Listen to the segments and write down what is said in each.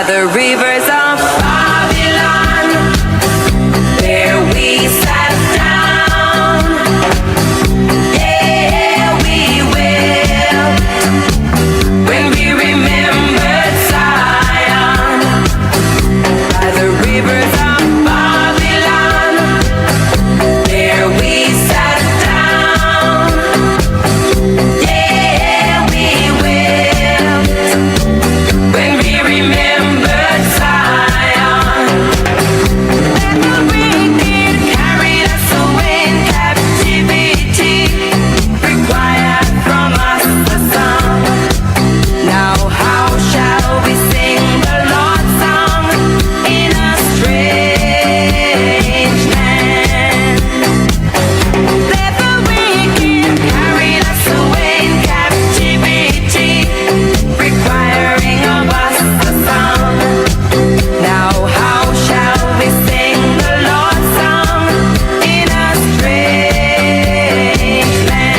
the rivers of Babylon, there we sat down. Yeah, we wept when we remembered Zion. By the rivers of Babylon, there we sat down. Yeah, we wept when we remembered Zion. And the wicked carried us away in captivity, required from us a song. Now how shall we sing the Lord's song in a strange land? Let the wicked carry us away in captivity, requiring of us a song. Now how shall we sing the Lord's song in a strange land?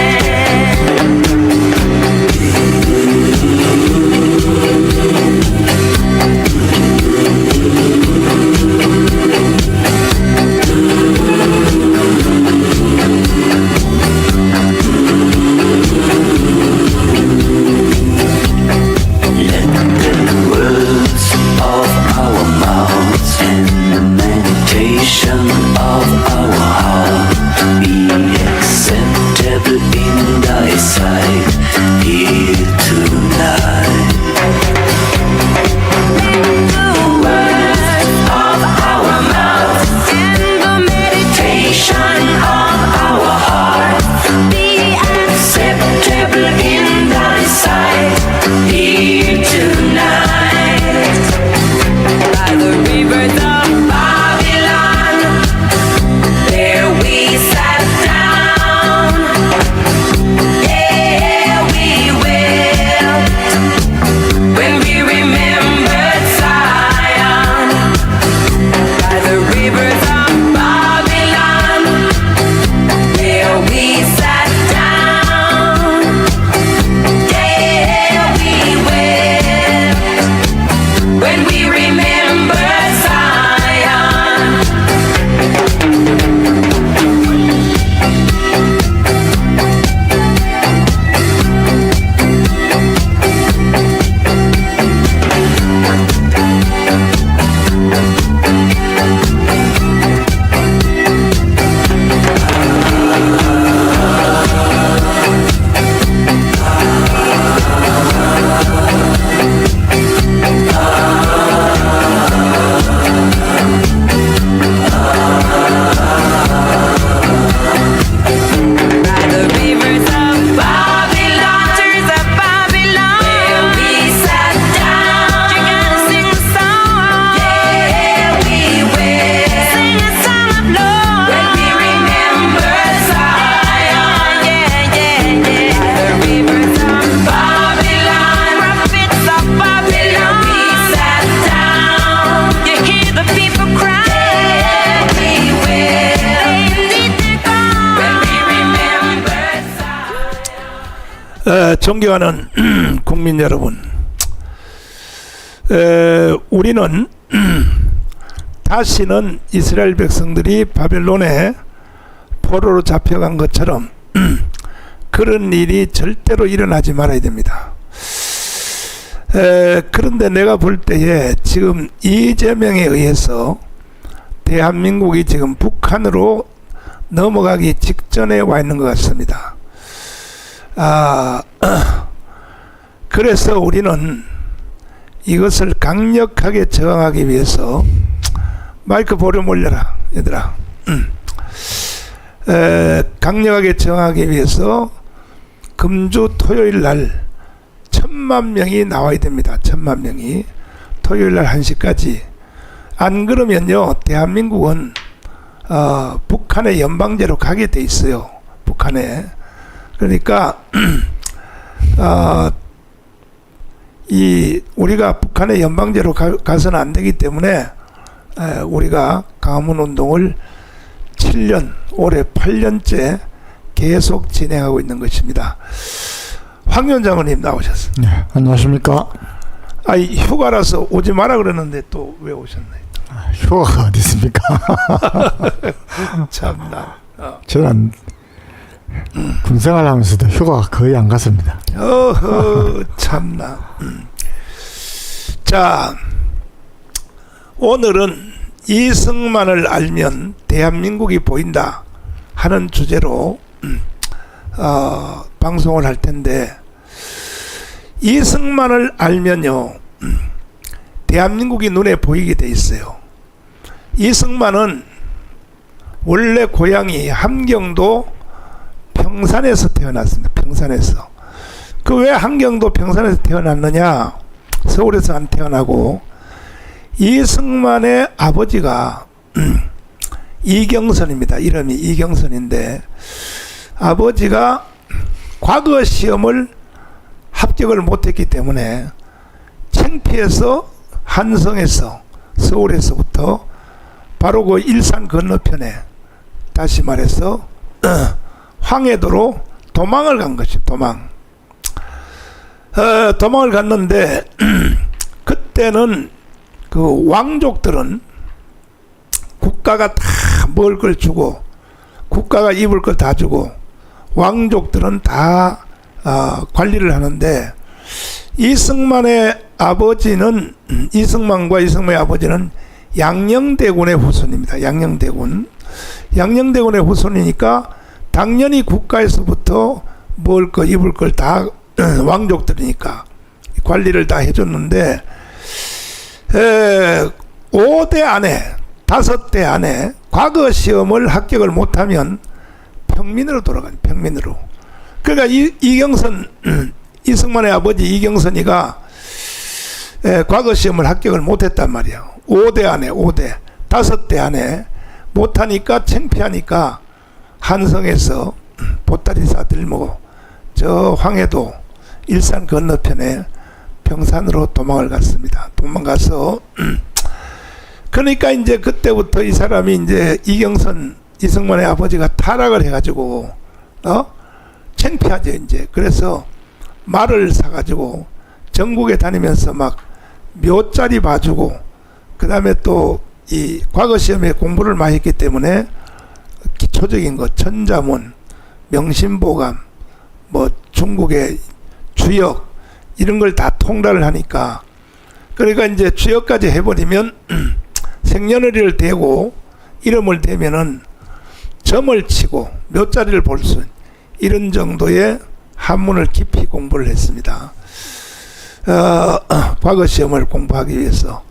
Words of our mouths and the meditation of our heart be acceptable in thy sight here tonight. The words of our mouth and the meditation of our heart be acceptable in thy sight here tonight. By the rivers of Babylon, there we sat down. Yeah, we wept when we remembered Zion. By the rivers of Babylon, there we sat down. Yeah, we wept when we remembered Zion. By the rivers of Babylon, there we sat down. You gotta sing the song. Yeah, we wept. Sing a song of love when we remember Zion. Yeah, yeah, yeah. By the rivers of Babylon, prophets of Babylon, there we sat down. You hear the people cry. Yeah, we wept. They need to go when we remember Zion. 존경하는 국민 여러분, 우리는 다시는 이스라엘 백성들이 바벨론에 포로로 잡혀간 것처럼 그런 일이 절대로 일어나지 말아야 됩니다. 그런데 내가 볼 때에 지금 이재명에 의해서 대한민국이 지금 북한으로 넘어가기 직전에 와 있는 것 같습니다. 그래서 우리는 이것을 강력하게 저항하기 위해서 마이크 볼륨 올려라 얘들아. 강력하게 저항하기 위해서 금주 토요일 날 1000만 명이 나와야 됩니다. 1000만 명이 토요일 날 1시까지. 안 그러면요 대한민국은 북한의 연방제로 가게 돼 있어요. 북한에. 그러니까 우리가 북한의 연방제로 가서는 안 되기 때문에 우리가 강화문 운동을 7년, 올해 8년째 계속 진행하고 있는 것입니다. 황 위원장님 나오셨습니다. 네, 안녕하십니까. 아이 휴가라서 오지 마라 그러는데 또 왜 오셨나요? 휴가가 어디 있습니까? 참나. 저는 군생활하면서도 휴가가 거의 안 갔습니다. 어허 참나. 자, 오늘은 이승만을 알면 대한민국이 보인다 하는 주제로 방송을 할 텐데, 이승만을 알면요 대한민국이 눈에 보이게 돼 있어요. 이승만은 원래 고향이 함경도 평산에서 태어났습니다. 평산에서. 그 왜 함경도 평산에서 태어났느냐? 서울에서 안 태어나고, 이승만의 아버지가 이경선입니다. 이름이 이경선인데, 아버지가 과거 시험을 합격을 못했기 때문에 창피해서 한성에서, 서울에서부터 바로 그 일산 건너편에, 다시 말해서 황해도로 도망을 간 것이 도망을 갔는데 그때는 그 왕족들은 국가가 다 먹을 걸 주고, 국가가 입을 걸 다 주고, 왕족들은 다 관리를 하는데, 이승만의 아버지는, 이승만과 이승만의 아버지는 양녕대군의 후손입니다. 양녕대군의 후손이니까 당연히 국가에서부터 먹을 거 입을 걸 다 왕족들이니까 관리를 다 해줬는데, 5대 안에, 5대 안에 과거 시험을 합격을 못하면 평민으로 돌아가요. 평민으로. 그러니까 이경선, 이승만의 아버지 이경선이가 과거 시험을 합격을 못했단 말이야. 5대 안에, 5대 안에 못하니까 창피하니까 한성에서 보따리 싸들고 저 황해도 일산 건너편에 평산으로 도망을 갔습니다. 도망가서 그러니까 이제 그때부터 이 사람이 이제 이경선, 이승만의 아버지가 타락을 해가지고 창피하죠 이제. 그래서 말을 사가지고 전국에 다니면서 막 묘자리 봐주고, 그 다음에 또 이 과거 시험에 공부를 많이 했기 때문에 기초적인 거, 천자문, 명심보감, 뭐 중국의 주역 이런 걸 다 통달을 하니까, 그러니까 이제 주역까지 해버리면 생년월일을 대고 이름을 대면은 점을 치고 묘자리를 볼 수, 이런 정도의 한문을 깊이 공부를 했습니다. 과거 시험을 공부하기 위해서.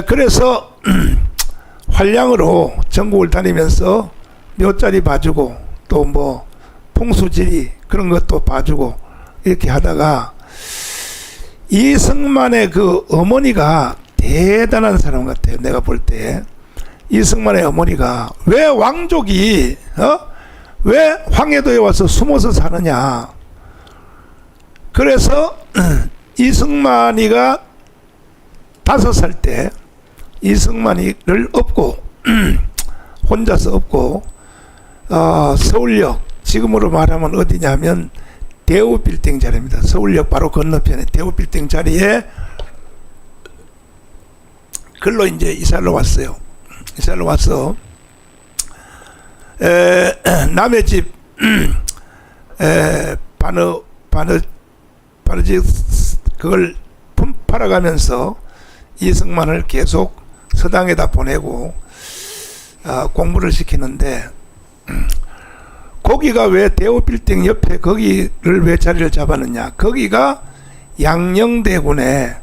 그래서 활량으로 전국을 다니면서 묘자리 봐주고, 또 뭐 풍수지리 그런 것도 봐주고 이렇게 하다가, 이승만의 그 어머니가 대단한 사람 같아요. 내가 볼 때 이승만의 어머니가 왜 왕족이 왜 황해도에 와서 숨어서 사느냐. 그래서 이승만이가 5살 때 이승만이를 업고 혼자서 업고 서울역, 지금으로 말하면 어디냐면 대우빌딩 자리입니다. 서울역 바로 건너편에 대우빌딩 자리에 글로 이제 이사를 왔어요. 이사를 와서 남의 집 바느집 그걸 팔아가면서 이승만을 계속 서당에다 보내고 공부를 시키는데, 거기가 왜 대우빌딩 옆에 거기를 왜 자리를 잡았느냐. 거기가 양녕대군의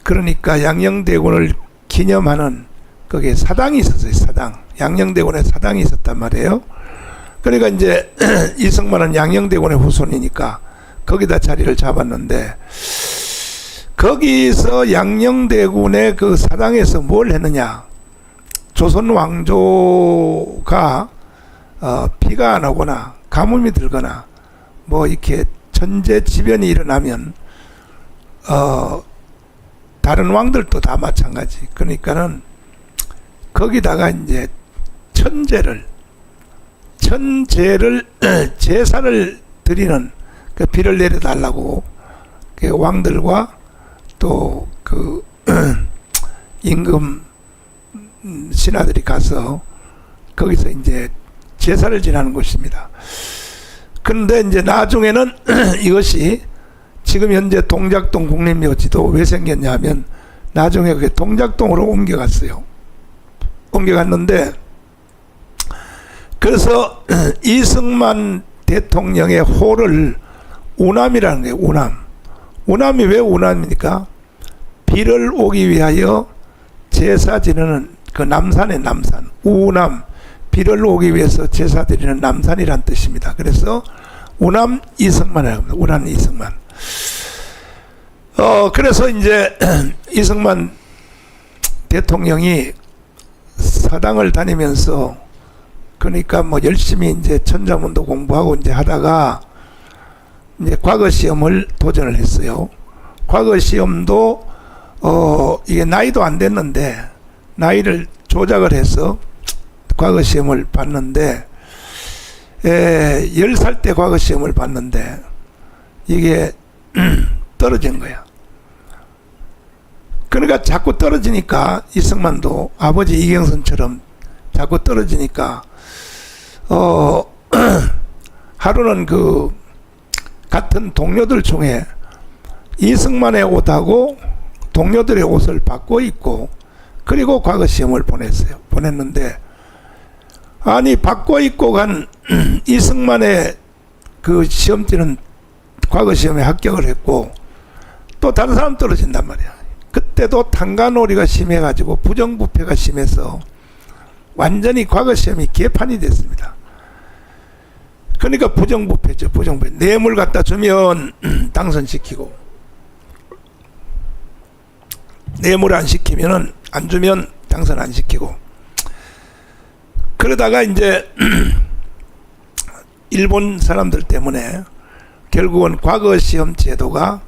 그러니까 양녕대군을 기념하는 거기에 사당이 있었어요. 사당. 양녕대군의 사당이 있었단 말이에요. 그러니까 이제 이승만은 양녕대군의 후손이니까 거기다 자리를 잡았는데, 거기서 양녕대군의 그 사당에서 뭘 했느냐. 조선 왕조가 비가 안 오거나 가뭄이 들거나 뭐 이렇게 천재지변이 일어나면 다른 왕들도 다 마찬가지. 그러니까는 거기다가 이제 천제를 제사를 드리는 그 비를 내려달라고 그 왕들과 또 그 임금 신하들이 가서 거기서 이제 제사를 지내는 곳입니다. 그런데 이제 나중에는 이것이 지금 현재 동작동 국립묘지도 왜 생겼냐 하면 나중에 그게 동작동으로 옮겨갔어요. 옮겨갔는데 그래서 이승만 대통령의 호를 우남이라는 거예요. 우남. 우남이 왜 우남입니까? 비를 오기 위하여 제사 지내는 그 남산의 남산. 우남. 비를 오기 위해서 제사 드리는 남산이란 뜻입니다. 그래서 우남 이승만이라고 합니다. 우남 이승만. 그래서 이제 이승만 대통령이 사당을 다니면서 그러니까 뭐 열심히 이제 천자문도 공부하고 이제 하다가 이제 과거 시험을 도전을 했어요. 과거 시험도 이게 나이도 안 됐는데 나이를 조작을 해서 과거 시험을 봤는데 10살 때 과거 시험을 봤는데 이게 떨어진 거야. 그러니까 자꾸 떨어지니까 이승만도 아버지 이경선처럼 자꾸 떨어지니까 하루는 그 같은 동료들 중에 이승만의 옷하고 동료들의 옷을 바꿔 입고 그리고 과거 시험을 보냈는데 아니 바꿔 입고 간 이승만의 그 시험지는 과거 시험에 합격을 했고 또 다른 사람 떨어진단 말이야. 그때도 탕간오리가 심해가지고 부정부패가 심해서 완전히 과거 시험이 개판이 됐습니다. 그러니까 부정부패죠. 부정부패. 뇌물 갖다 주면 당선시키고 뇌물 안 시키면은 안 주면 당선 안 시키고 그러다가 이제 일본 사람들 때문에 결국은 과거 시험 제도가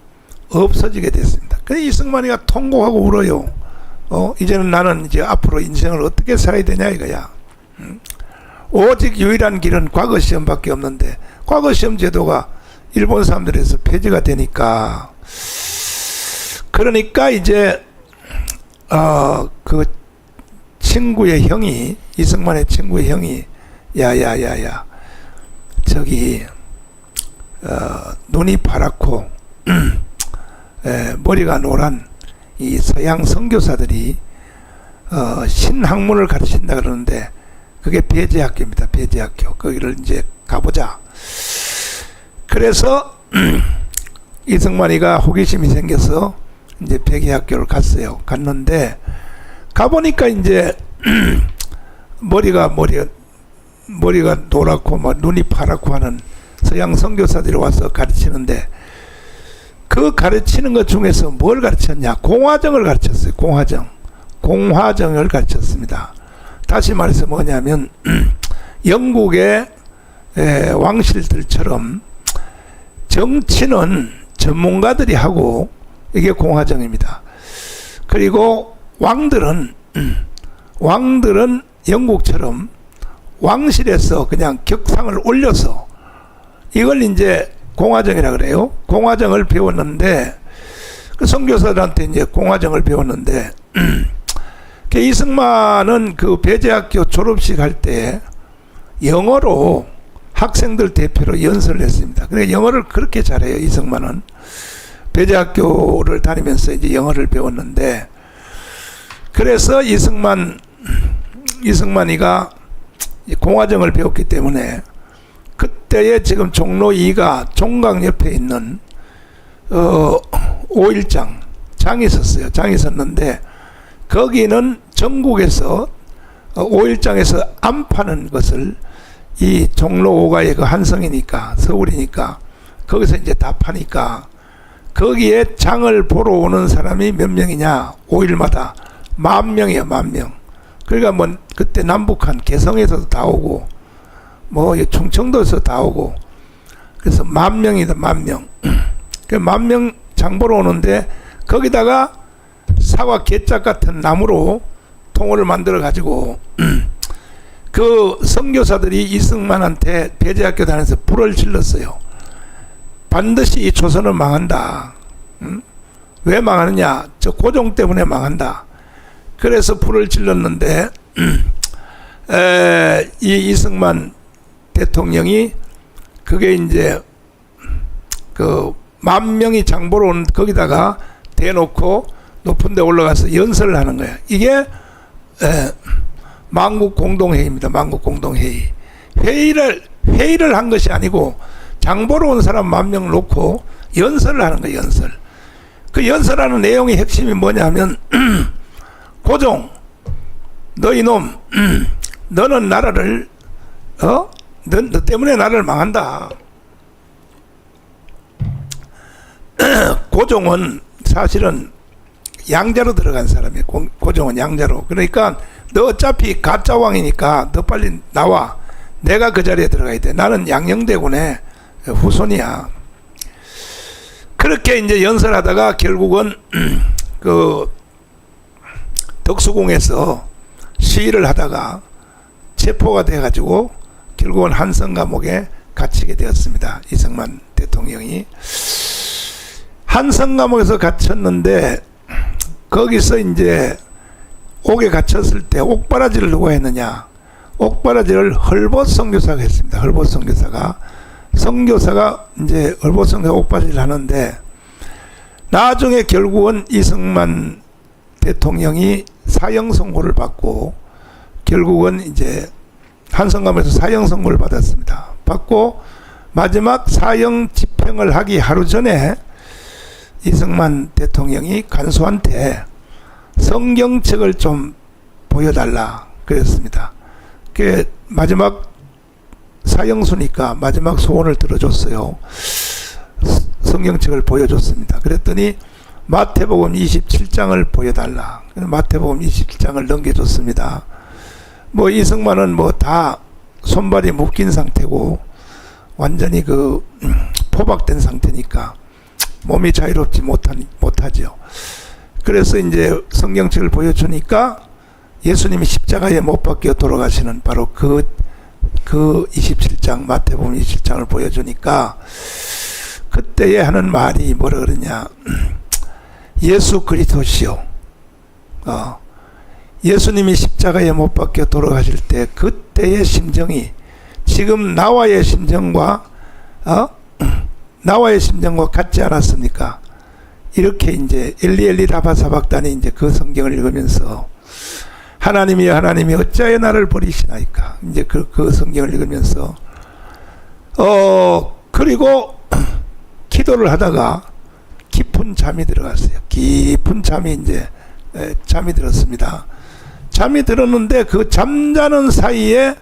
없어지게 됐습니다. 그래서 이승만이가 통곡하고 울어요. 이제는 나는 이제 앞으로 인생을 어떻게 살아야 되냐 이거야. 오직 유일한 길은 과거 시험밖에 없는데 과거 시험 제도가 일본 사람들에서 폐지가 되니까 그러니까 이제 그 친구의 형이 이승만의 친구의 형이 야야야야 저기 눈이 파랗고 머리가 노란 이 서양 선교사들이 신학문을 가르친다 그러는데 그게 배제학교입니다. 배제학교. 거기를 이제 가보자. 그래서 이승만이가 호기심이 생겨서 이제 배계학교를 갔어요. 갔는데 가보니까 이제 머리가 노랗고 막 눈이 파랗고 하는 서양 선교사들이 와서 가르치는데 그 가르치는 것 중에서 뭘 가르쳤냐? 공화정을 가르쳤어요. 공화정을 가르쳤습니다. 다시 말해서 뭐냐면 영국의 왕실들처럼 정치는 전문가들이 하고 이게 공화정입니다. 그리고 왕들은 영국처럼 왕실에서 그냥 격상을 올려서 이걸 이제 공화정이라 그래요. 공화정을 배웠는데 그 선교사들한테 이제 공화정을 배웠는데 이승만은 그 배제학교 졸업식 할 때 영어로 학생들 대표로 연설을 했습니다. 그러니까 영어를 그렇게 잘해요. 이승만은 배제학교를 다니면서 이제 영어를 배웠는데 그래서 이승만이가 공화정을 배웠기 때문에 그때에 지금 종로 2가 종강 옆에 있는 5일장 장이 있었어요. 장이 있었는데 거기는 전국에서 5일장에서 안 파는 것을 이 종로 5가의 그 한성이니까 서울이니까 거기서 이제 다 파니까 거기에 장을 보러 오는 사람이 몇 명이냐 5일마다 10,000명이에요. 10,000명. 그러니까 뭐 그때 남북한 개성에서도 다 오고 뭐 충청도에서 다 오고 그래서 10,000명이다. 10,000명. 그 10,000명 장 보러 오는데 거기다가 사과 개짝 같은 나무로 통을 만들어 가지고 그 선교사들이 이승만한테 배제학교 다니면서 불을 질렀어요. 반드시 이 조선은 망한다. 왜 망하느냐? 저 고종 때문에 망한다. 그래서 불을 질렀는데 이 이승만 대통령이 그게 이제 그 10,000명이 장보러 온 거기다가 대놓고 높은 데 올라가서 연설을 하는 거야. 이게 만국공동회의입니다. 만국공동회의. 회의를 한 것이 아니고 장보러 온 사람 10,000명 놓고 연설을 하는 거예요. 연설. 그 연설하는 내용의 핵심이 뭐냐면 고종, 너 이놈, 너는 나라를 너 때문에 나라를 망한다. 고종은 사실은 양자로 들어간 사람이에요. 고종은 양자로. 그러니까 너 어차피 가짜 왕이니까 너 빨리 나와. 내가 그 자리에 들어가야 돼. 나는 양녕대군의 후손이야. 그렇게 이제 연설하다가 결국은 그 덕수궁에서 시위를 하다가 체포가 돼가지고 결국은 한성 감옥에 갇히게 되었습니다. 이승만 대통령이 한성 감옥에서 갇혔는데 거기서 이제 옥에 갇혔을 때 옥바라지를 누가 했느냐? 옥바라지를 헐벗 선교사가 했습니다. 헐벗 선교사가 이제 헐벗 선교사 옥바라지를 하는데 나중에 결국은 이승만 대통령이 사형 선고를 받고 결국은 이제 한성감에서 사형 선고를 받았습니다. 받고 마지막 사형 집행을 하기 하루 전에 이승만 대통령이 간수한테 성경책을 좀 보여달라 그랬습니다. 그 마지막 사형수니까 마지막 소원을 들어줬어요. 성경책을 보여줬습니다. 그랬더니 마태복음 27장을 보여달라. 마태복음 27장을 넘겨줬습니다. 뭐 이승만은 뭐 다 손발이 묶인 상태고 완전히 그 포박된 상태니까 몸이 자유롭지 못하죠. 그래서 이제 성경책을 보여주니까 예수님이 십자가에 못 박혀 돌아가시는 바로 그 27장 마태복음 27장을 보여주니까 그때에 하는 말이 뭐라 그러냐? 예수 그리스도시요. 예수님이 십자가에 못 박혀 돌아가실 때 그때의 심정이 지금 나와의 심정과 같지 않았습니까? 이렇게 이제 엘리 라바 사박단이 이제 그 성경을 읽으면서 하나님이 어찌하여 나를 버리시나이까? 이제 그 성경을 읽으면서 그리고 기도를 하다가 깊은 잠이 들어갔어요. 깊은 잠이 이제 잠이 들었습니다. 잠이 들었는데 그 잠자는 사이에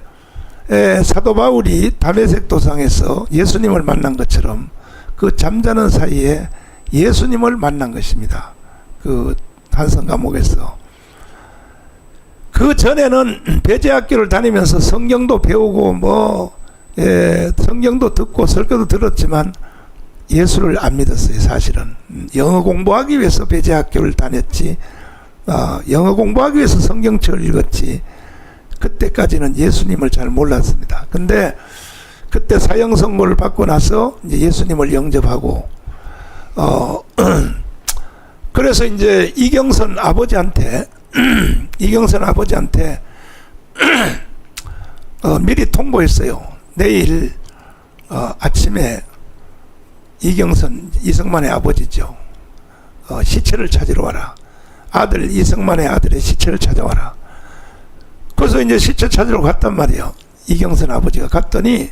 사도 바울이 다메섹 도상에서 예수님을 만난 것처럼 그 잠자는 사이에 예수님을 만난 것입니다. 그 한성 감옥에서. 그 전에는 배제학교를 다니면서 성경도 배우고 성경도 듣고 설교도 들었지만 예수를 안 믿었어요. 사실은 영어 공부하기 위해서 배제학교를 다녔지 영어 공부하기 위해서 성경책을 읽었지 그때까지는 예수님을 잘 몰랐습니다. 근데 그때 사형 선고를 받고 나서 이제 예수님을 영접하고 그래서 이제 이경선 아버지한테 미리 통보했어요. 내일 아침에 이승만의 아버지죠. 시체를 찾으러 와라. 이승만의 아들의 시체를 찾아와라. 그래서 이제 시체 찾으러 갔단 말이에요. 이경선 아버지가 갔더니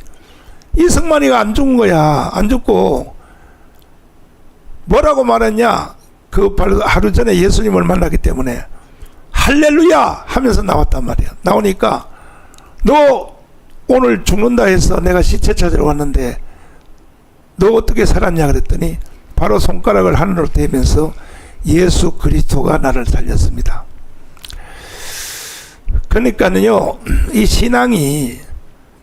이승만이가 안 죽은 거야. 안 죽고 뭐라고 말했냐? 그 하루 전에 예수님을 만나기 때문에 할렐루야 하면서 나왔단 말이에요. 나오니까 너 오늘 죽는다 해서 내가 시체 찾으러 왔는데 너 어떻게 살았냐 그랬더니 바로 손가락을 하늘로 대면서 예수 그리스도가 나를 살렸습니다. 그러니까요, 이 신앙이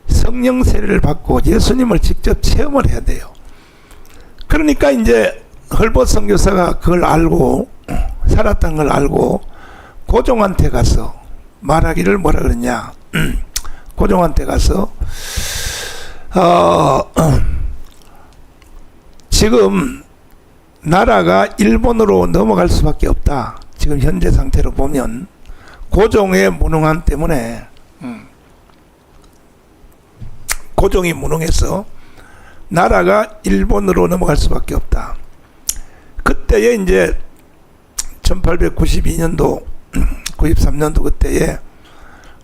성령 세례를 받고 예수님을 직접 체험을 해야 돼요. 그러니까 이제 헐벗 선교사가 그걸 알고 살았다는 걸 알고 고종한테 가서 말하기를 뭐라 그러냐? 고종한테 가서 지금 나라가 일본으로 넘어갈 수밖에 없다. 지금 현재 상태로 보면 고종의 무능함 때문에 고종이 무능해서 나라가 일본으로 넘어갈 수밖에 없다. 그때에 이제 1892년도 93년도 그때에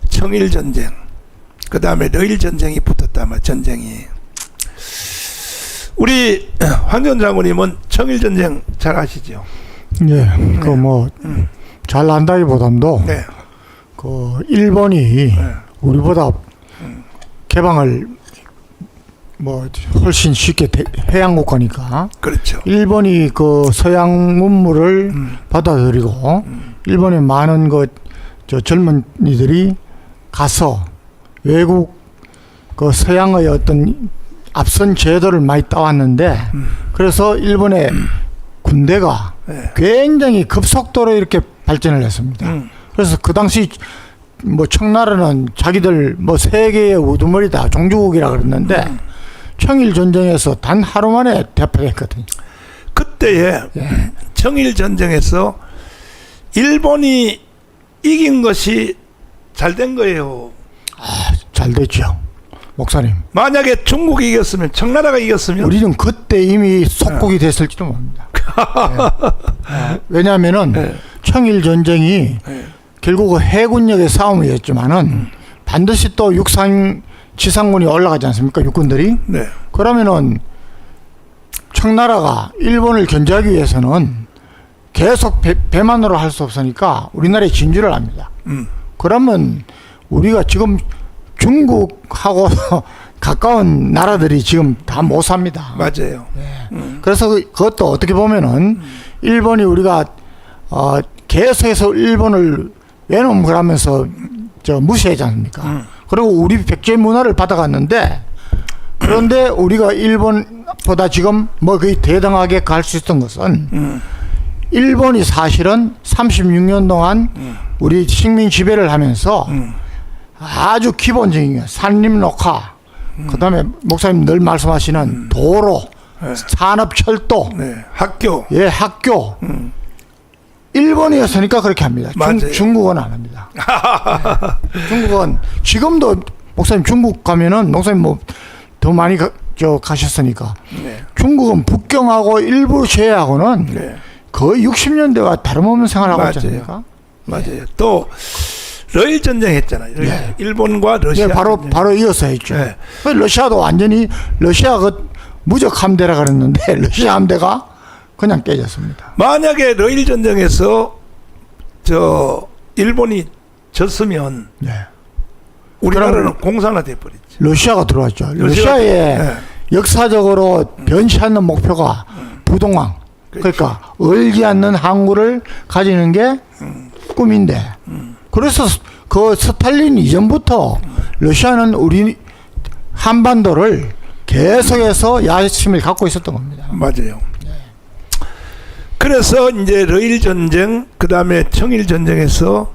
청일전쟁, 그 다음에 러일전쟁이 붙었다. 전쟁이. 우리 황전 장군님은 청일전쟁 잘 아시죠? 예, 그 뭐 잘 안다기보담도 네. 그 일본이 우리보다 개방을 뭐 훨씬 쉽게 해양 국가니까 그렇죠. 일본이 그 서양 문물을 받아들이고 일본의 많은 저 젊은이들이 가서 외국 그 서양의 어떤 앞선 제도를 많이 따왔는데 그래서 일본의 군대가 네. 굉장히 급속도로 이렇게 발전을 했습니다. 그래서 그 당시 뭐 청나라는 자기들 뭐 세계의 우두머리다 종주국이라 그랬는데 청일 전쟁에서 단 하루 만에 대파했거든요. 그때에 청일 전쟁에서 일본이 이긴 것이 잘 된 거예요. 잘 됐죠, 목사님. 만약에 중국이 이겼으면, 청나라가 이겼으면 우리는 그때 이미 속국이 됐을지도 모릅니다. 왜냐하면은 청일 전쟁이 결국 해군력의 싸움이었지만은 반드시 또 지상군이 올라가지 않습니까? 육군들이. 네. 그러면은 청나라가 일본을 견제하기 위해서는 계속 배만으로 할 수 없으니까 우리나라에 진주를 합니다. 그러면 우리가 지금 중국하고 가까운 나라들이 지금 다 못 삽니다. 맞아요. 그래서 그것도 어떻게 보면은 일본이 우리가 계속해서 일본을 외놈 그러면서 저 무시하지 않습니까? 그리고 우리 백제 문화를 받아갔는데 그런데 우리가 일본보다 지금 뭐 거의 대등하게 갈 수 있었던 것은 일본이 사실은 36년 동안 우리 식민 지배를 하면서 아주 기본적인 산림 녹화, 그 다음에 목사님 늘 말씀하시는 도로, 산업, 철도, 학교. 예, 학교. 일본이었으니까 그렇게 합니다. 맞아요. 중국은 안 합니다. 중국은 지금도 목사님 중국 가면은 목사님 뭐 더 많이 가셨으니까 중국은 북경하고 일부 제외하고는 거의 60년대와 다름없는 생활을 하고 있지 않습니까? 맞아요. 또 러일 전쟁 했잖아요. 일본과 러시아. 네, 바로 이어서 했죠. 네. 러시아도 완전히 러시아 무적 함대라 그랬는데 러시아 함대가 그냥 깨졌습니다. 만약에 러일 전쟁에서 일본이 졌으면 우리나라는 공산화돼 버렸죠. 러시아가 들어왔죠. 러시아의 역사적으로 변치 않는 목표가 부동항. 그러니까 얼지 않는 항구를 가지는 게 꿈인데. 그래서 그 스탈린 이전부터 러시아는 우리 한반도를 계속해서 야심을 갖고 있었던 겁니다. 맞아요. 그래서 이제 러일 전쟁, 그 다음에 청일 전쟁에서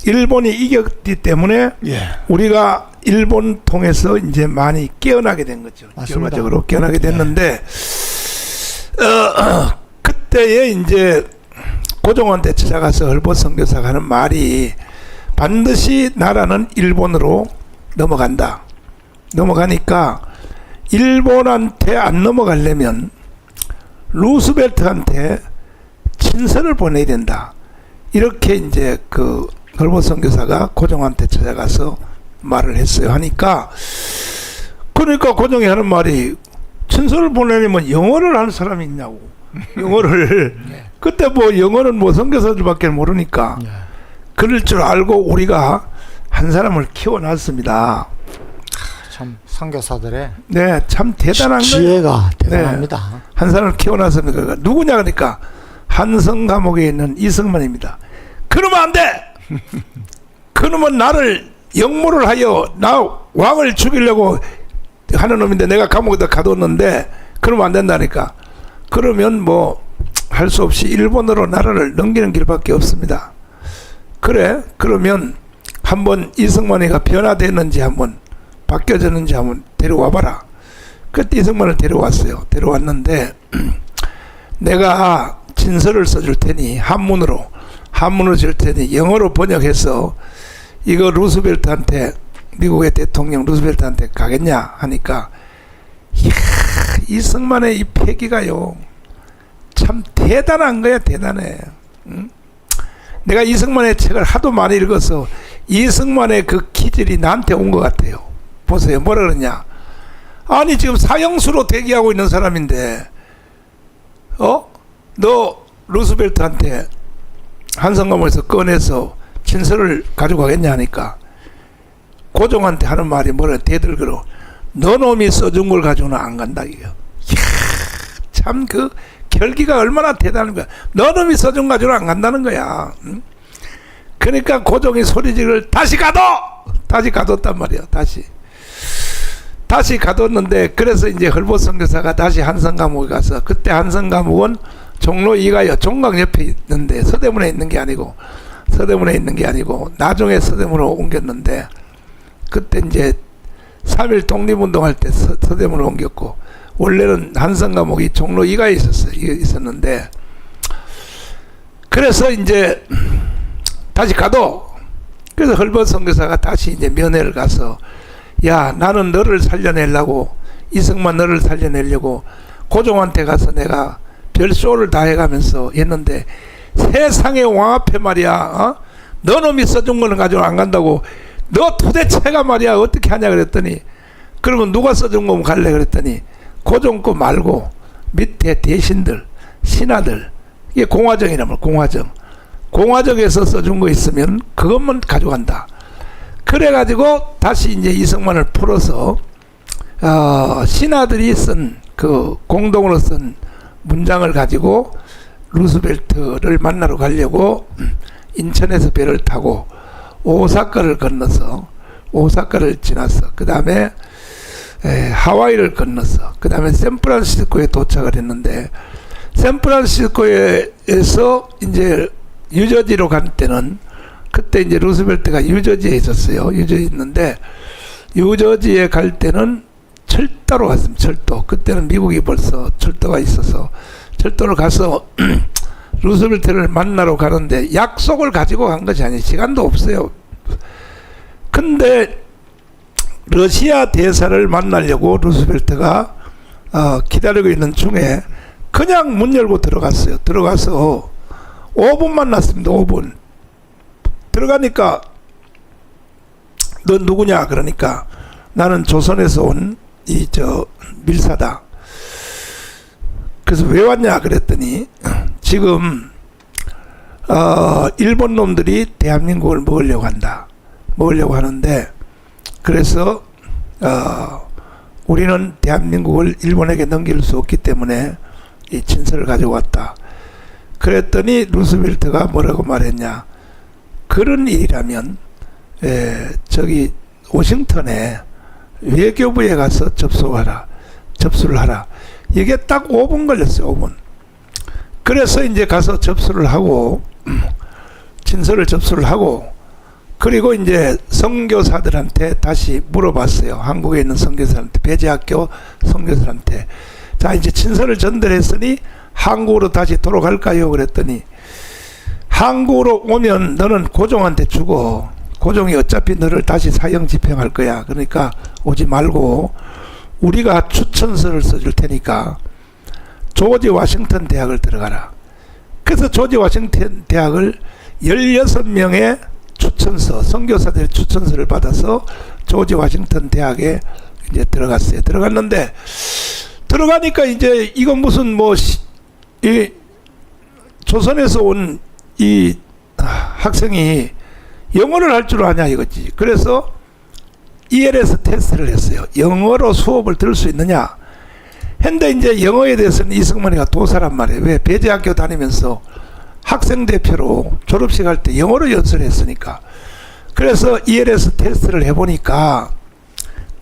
일본이 이겼기 때문에 우리가 일본 통해서 이제 많이 깨어나게 된 거죠. 맞습니다. 결과적으로 깨어나게 됐는데 그때에 이제 고종한테 찾아가서 헐벗 선교사가 하는 말이 반드시 나라는 일본으로 넘어간다. 넘어가니까 일본한테 안 넘어가려면 루스벨트한테 친서를 보내야 된다. 이렇게 이제 그 헐벗 선교사가 고종한테 찾아가서 말을 했어요. 하니까 그러니까 고종이 하는 말이 친서를 보내려면 영어를 하는 사람이 있냐고. 영어를 그때 뭐 영어는 뭐 선교사들밖에 모르니까 그럴 줄 알고 우리가 한 사람을 키워놨습니다. 참 선교사들의 참 대단한 지혜가 대단합니다. 한 사람을 키워놨습니다. 누구냐 그러니까 한성 감옥에 있는 이승만입니다. 그러면 안 돼. 그놈은 나를 역모를 하여 나 왕을 죽이려고 하는 놈인데 내가 감옥에다 가뒀는데 그러면 안 된다니까. 그러면 뭐 할 수 없이 일본으로 나라를 넘기는 길밖에 없습니다. 그래 그러면 한번 이승만이가 변화됐는지 한번 바뀌어졌는지 한번 데려와봐라. 그때 이승만을 데려왔어요. 데려왔는데 내가 진서를 써줄 테니 한문으로 줄 테니 영어로 번역해서 이거 루스벨트한테, 미국의 대통령 루스벨트한테 가겠냐 하니까, 이야, 이승만의 이 패기가요 참 대단한 거야. 대단해. 응? 내가 이승만의 책을 하도 많이 읽어서 이승만의 그 기질이 나한테 온 것 같아요. 보세요. 뭐라 그러냐. 아니 지금 사형수로 대기하고 있는 사람인데 너 루스벨트한테 한성감에서 꺼내서 진서를 가지고 가겠냐 하니까 고종한테 하는 말이 뭐라, 대들거려. 너 놈이 써준 걸 가지고는 안 간다 이거. 참 그 결기가 얼마나 대단한 거야. 너 놈이 써준 거 가지고는 안 간다는 거야. 응? 그러니까 고종이 소리지를 다시 가뒀단 말이야. 다시 가뒀는데, 그래서 이제 헐보선교사가 다시 한성감옥에 가서, 그때 한성감옥은 종로 2가요 종강 옆에 있는데 서대문에 있는 게 아니고 나중에 서대문으로 옮겼는데, 그때 이제 3.1 독립운동할 때 서대문으로 옮겼고, 원래는 한성감옥이 종로 2가에 있었는데, 그래서 이제 다시 가도, 그래서 헐벗선교사가 다시 이제 면회를 가서, 야, 나는 너를 살려내려고, 이승만 너를 살려내려고 고종한테 가서 내가 별쇼를 다 해가면서 했는데, 세상의 왕 앞에 말이야, 너 놈이 써준 거는 가지고 안 간다고, 너 도대체가 말이야 어떻게 하냐 그랬더니, 그러면 누가 써준 거면 갈래 그랬더니, 고종 거 말고 밑에 대신들, 신하들, 이게 공화정이라면 공화정에서 써준 거 있으면 그것만 가져간다. 그래가지고 다시 이제 이승만을 풀어서 신하들이 쓴 그 공동으로 쓴 문장을 가지고 루스벨트를 만나러 가려고 인천에서 배를 타고 오사카를 건너서, 오사카를 지나서 그 다음에 하와이를 건너서 그 다음에 샌프란시스코에 도착을 했는데, 샌프란시스코에서 이제 뉴저지로 갈 때는, 그때 이제 루스벨트가 뉴저지에 있었어요. 뉴저지에 있는데, 뉴저지에 갈 때는 철도로 갔습니다. 철도. 그때는 미국이 벌써 철도가 있어서 철도를 가서 루스벨트를 만나러 가는데, 약속을 가지고 간 것이 아니에요. 시간도 없어요. 근데 러시아 대사를 만나려고 루스벨트가 기다리고 있는 중에 그냥 문 열고 들어갔어요. 들어가서 5분 만났습니다. 5분. 들어가니까 너 누구냐 그러니까 나는 조선에서 온 밀사다. 그래서 왜 왔냐 그랬더니 지금 일본 놈들이 대한민국을 먹으려고 하는데, 그래서 우리는 대한민국을 일본에게 넘길 수 없기 때문에 이 진서를 가지고 왔다. 그랬더니 루스벨트가 뭐라고 말했냐. 그런 일이라면 저기 워싱턴에 외교부에 가서 접수를 하라. 이게 딱 5분 걸렸어요. 5분. 그래서 이제 가서 접수를 하고, 진서를 접수를 하고, 그리고 이제 선교사들한테 다시 물어봤어요. 한국에 있는 선교사한테, 배제학교 선교사한테. 자, 이제 진서를 전달했으니 한국으로 다시 돌아갈까요? 그랬더니, 한국으로 오면 너는 고종한테 주고, 고종이 어차피 너를 다시 사형 집행할 거야. 그러니까 오지 말고 우리가 추천서를 써줄 테니까 조지 워싱턴 대학을 들어가라. 그래서 조지 워싱턴 대학을 16명의 추천서, 선교사들의 추천서를 받아서 조지 워싱턴 대학에 이제 들어갔어요. 들어갔는데, 들어가니까 이제 이건 무슨 이 조선에서 온 이 학생이 영어를 할 줄 아냐 이거지. 그래서 ELS 테스트를 했어요. 영어로 수업을 들을 수 있느냐. 근데 이제 영어에 대해서는 이승만이가 도사란 말이에요. 왜? 배제학교 다니면서 학생 대표로 졸업식 할 때 영어로 연설을 했으니까. 그래서 ELS 테스트를 해보니까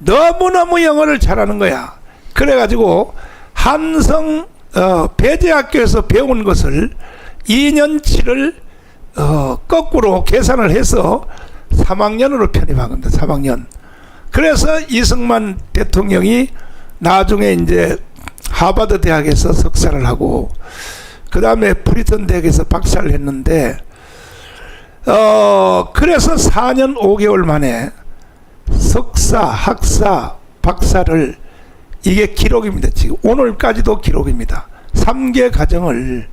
너무너무 영어를 잘하는 거야. 그래가지고 한성 배제학교에서 배운 것을 2년치를 거꾸로 계산을 해서 3학년으로 편입한 겁니다. 3학년. 그래서 이승만 대통령이 나중에 이제 하버드 대학에서 석사를 하고 그 다음에 프리턴 대학에서 박사를 했는데 그래서 4년 5개월 만에 석사, 학사, 박사를 이게 기록입니다. 지금 오늘까지도 기록입니다. 3개 과정을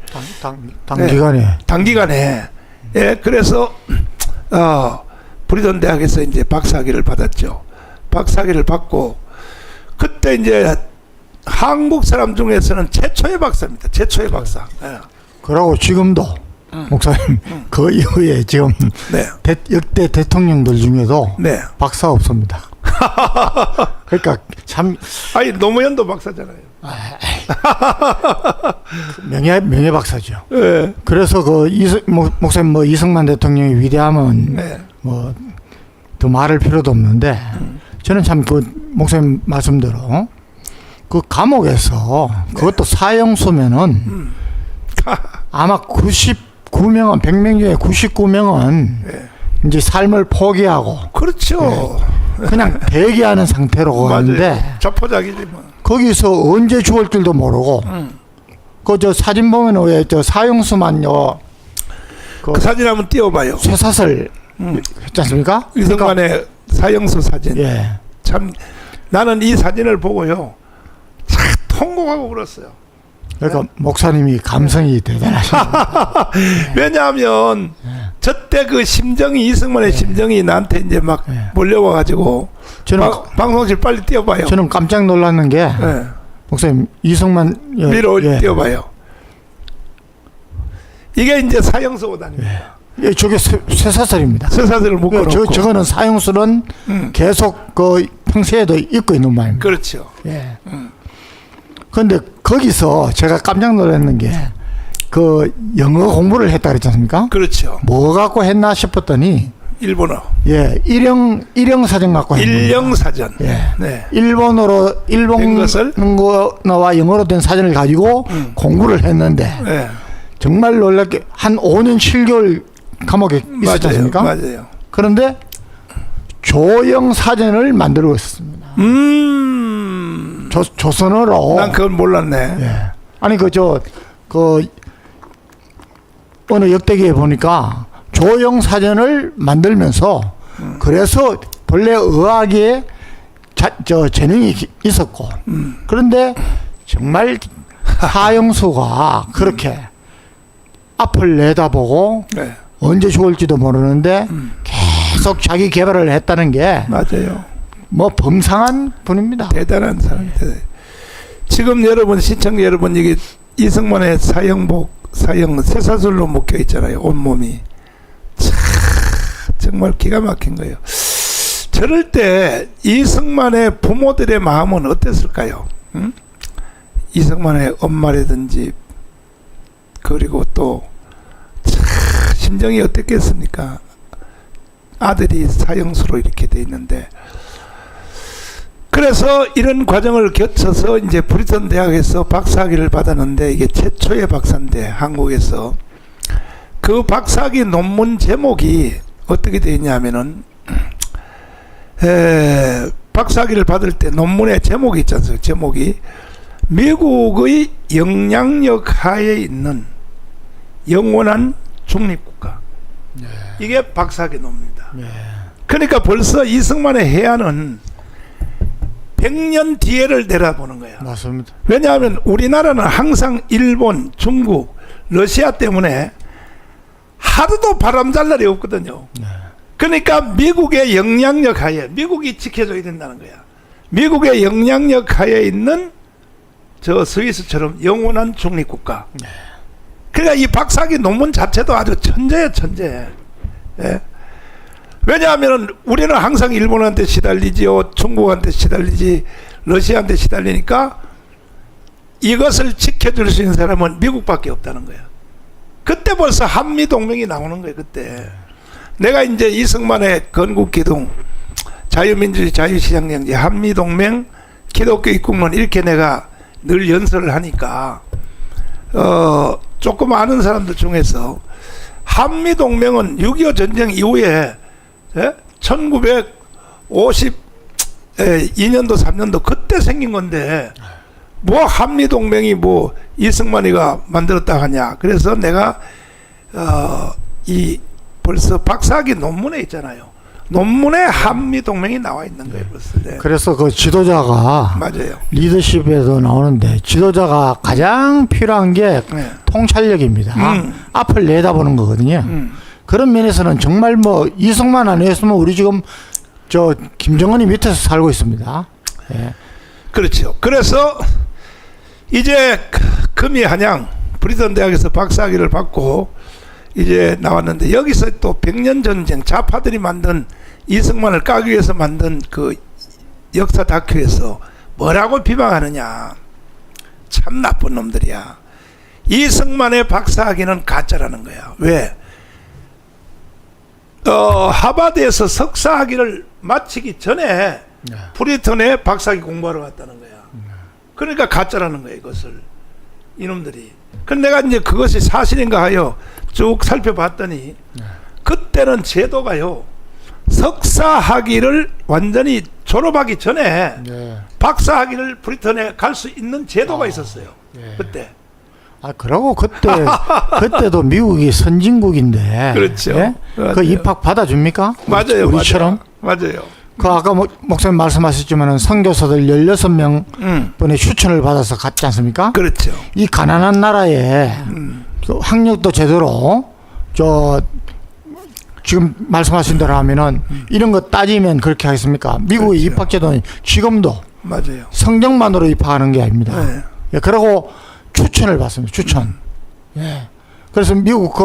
단기간에 단기간에 그래서 프리턴 대학에서 이제 박사학위를 받았죠. 박사학위를 받고 그때 이제 한국 사람 중에서는 최초의 박사입니다. 최초의 박사. 예. 그러고 지금도 목사님 그 이후에 지금 네. 역대 대통령들 중에도 네. 박사 없습니다. 그러니까 참 아니 노무현도 박사잖아요. 명예 박사죠. 예. 그래서 그 목사님 뭐 이승만 대통령의 위대함은 네. 뭐 더 말할 필요도 없는데 저는 참 그 목사님 말씀대로 그 감옥에서 그것도 사형수면은 아마 99명은 100명 중에 99명은 네. 이제 삶을 포기하고 그렇죠. 그냥 대기하는 상태로 가는데 맞아요. 자포자기지 뭐. 거기서 언제 죽을 줄도 모르고 그 저 사진 보면 왜 저 사형수만요 그 사진 한번 띄워봐요. 쇠사슬 했지 않습니까? 이승만의 사형수 사진. 예. 참 나는 이 사진을 보고요. 참 통곡하고 울었어요. 그러니까 목사님이 감성이 대단하십니다. 왜냐하면 저때 그 심정이 이승만의 심정이 나한테 이제 막 몰려와 가지고 저는 방송실 빨리 띄워봐요. 저는 깜짝 놀랐는 게 예. 목사님 이승만 위로 띄워봐요. 이게 이제 사형수 옷 아닙니까? 예, 저게 쇠사슬입니다. 쇠사슬을 묶어놓고. 저거는 사형수는 계속 그 평소에도 입고 있는 말입니다. 그렇죠. 예. 그런데 거기서 제가 깜짝 놀랐는 게 그 영어 공부를 했다 그랬지 않습니까? 그렇죠. 뭐 갖고 했나 싶었더니 일본어. 예, 일형 사전 갖고 했는데 일령 사전. 예. 네. 일본 것을? 거와 영어로 된 사전을 가지고 공부를 했는데 네. 정말 정말 놀랍게 한 5년 7개월 감옥에 있었지 않습니까? 맞아요. 그런데 조영 사전을 만들고 있었습니다. 조선어로. 난 그건 몰랐네. 예. 아니 그 어느 역대기에 보니까 조영 사전을 만들면서 그래서 본래 의학에 재능이 있었고 그런데 정말 사형수가 그렇게 앞을 내다보고 네. 언제 죽을지도 모르는데 계속 자기 개발을 했다는 게 맞아요. 뭐 범상한 분입니다. 대단한 사람입니다. 지금 여러분 시청자 여러분 이게 이승만의 사형 쇠사슬로 묶여 있잖아요. 온몸이. 정말 기가 막힌 거예요. 저럴 때 이승만의 부모들의 마음은 어땠을까요? 응? 이승만의 엄마라든지 그리고 또 심정이 어땠겠습니까? 아들이 사형수로 이렇게 돼 있는데 그래서 이런 과정을 거쳐서 이제 프리턴 대학에서 박사학위를 받았는데 이게 최초의 박사인데 한국에서 그 박사학위 논문 제목이 어떻게 되어 있냐면은 박사학위를 받을 때 논문의 제목이 있지 않습니까? 제목이 미국의 영향력 하에 있는 영원한 중립국가. 이게 박사학위 논문입니다. 그러니까 벌써 이승만의 해안은 100년 뒤에를 내다보는 거야. 맞습니다. 왜냐하면 우리나라는 항상 일본, 중국, 러시아 때문에 하루도 바람 잘 날이 없거든요. 그러니까 미국의 영향력 하에 미국이 지켜줘야 된다는 거야. 미국의 영향력 하에 있는 저 스위스처럼 영원한 중립국가. 그러니까 이 박사학위 논문 자체도 아주 천재예요, 천재. 예? 왜냐하면 우리는 항상 일본한테 시달리지요, 중국한테 시달리지, 러시아한테 시달리니까 이것을 지켜줄 수 있는 사람은 미국밖에 없다는 거야. 그때 벌써 한미동맹이 나오는 거예요. 그때 내가 이제 이승만의 건국기둥, 자유민주주의, 자유시장정제, 한미동맹, 기독교 입국론 이렇게 내가 늘 연설을 하니까 조금 아는 사람들 중에서 한미동맹은 6.25 전쟁 이후에 1950 2년도 3년도 그때 생긴 건데 뭐 한미동맹이 뭐 이승만이가 만들었다 하냐. 그래서 내가 이 벌써 박사학위 논문에 있잖아요. 논문에 한미동맹이 나와 있는 거예요. 벌써. 네. 그래서 그 지도자가 맞아요. 리더십에도 나오는데 지도자가 가장 필요한 게 네. 통찰력입니다. 앞을 내다보는 거거든요. 그런 면에서는 정말 뭐 이승만 아니었으면 우리 지금 저 김정은이 밑에서 살고 있습니다. 예. 그렇죠. 그래서 이제 금이 한양 브리턴 대학에서 박사학위를 받고 이제 나왔는데 여기서 또 백년 전쟁 좌파들이 만든 이승만을 까기 위해서 만든 그 역사 다큐에서 뭐라고 비방하느냐. 참 나쁜 놈들이야. 이승만의 박사학위는 가짜라는 거야. 왜? 하버드에서 석사학위를 마치기 전에 브리턴에 박사학위 공부하러 갔다는 거야. 그러니까 가짜라는 거야, 이것을. 이놈들이. 근데 내가 이제 그것이 사실인가 하여 쭉 살펴봤더니 그때는 제도가요, 석사학위를 완전히 졸업하기 전에 박사학위를 브리턴에 갈 수 있는 제도가 있었어요. 그때. 그러고 그때도 미국이 선진국인데. 그렇죠. 예? 그 입학 받아줍니까? 맞아요. 우리처럼? 맞아요. 그 아까 목사님 말씀하셨지만은 선교사들 16명분의 추천을 받아서 갔지 않습니까? 그렇죠. 이 가난한 나라에 그 학력도 제대로 지금 말씀하신 대로 하면은 이런 거 따지면 그렇게 하겠습니까? 미국의 그렇죠. 입학제도는 지금도 맞아요. 성적만으로 입학하는 게 아닙니다. 네. 예, 그리고 추천을 받습니다. 추천. 예. 그래서 미국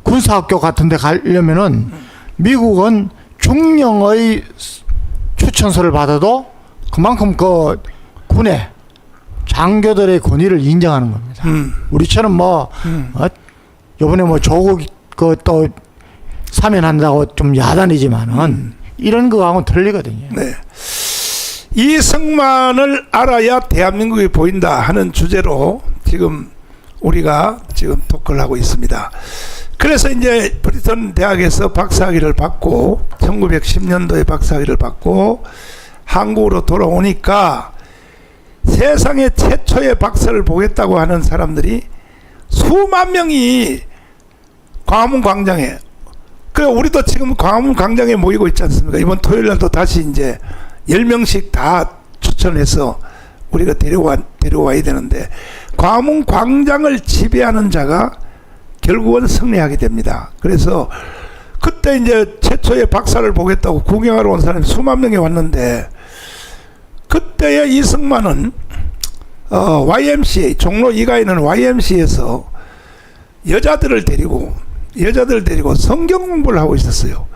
군사학교 같은 데 가려면은 미국은 중령의 추천서를 받아도 그만큼 그 군의 장교들의 권위를 인정하는 겁니다. 우리처럼 요번에 뭐 조국 또 사면한다고 좀 야단이지만은 이런 거하고는 틀리거든요. 네. 이승만을 알아야 대한민국이 보인다 하는 주제로 지금 우리가 지금 토크를 하고 있습니다. 그래서 이제 브리턴 대학에서 박사학위를 받고 1910년도에 박사학위를 받고 한국으로 돌아오니까 세상에 최초의 박사를 보겠다고 하는 사람들이 수만 명이 광화문 광장에, 그래 우리도 지금 광화문 광장에 모이고 있지 않습니까? 이번 토요일 날도 다시 이제 10명씩 다 추천해서 우리가 데려와야 되는데 광화문 광장을 지배하는 자가 결국은 승리하게 됩니다. 그래서 그때 이제 최초의 박사를 보겠다고 구경하러 온 사람이 수만 명이 왔는데 그때의 이승만은 YMCA 종로 2가에 있는 YMCA에서 여자들을 데리고 성경 공부를 하고 있었어요.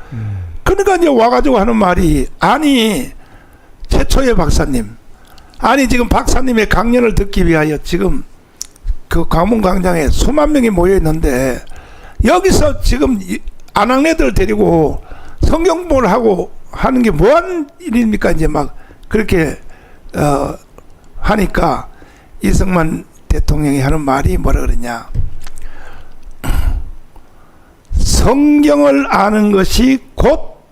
그러니까 이제 와가지고 하는 말이, 아니 최초의 박사님, 아니 지금 박사님의 강연을 듣기 위하여 지금 그 광화문 광장에 수만 명이 모여 있는데 여기서 지금 아낙네들 데리고 성경 공부를 하고 하는 게 뭐한 일입니까? 이제 막 그렇게 하니까 이승만 대통령이 하는 말이 뭐라 그러냐, 성경을 아는 것이 곧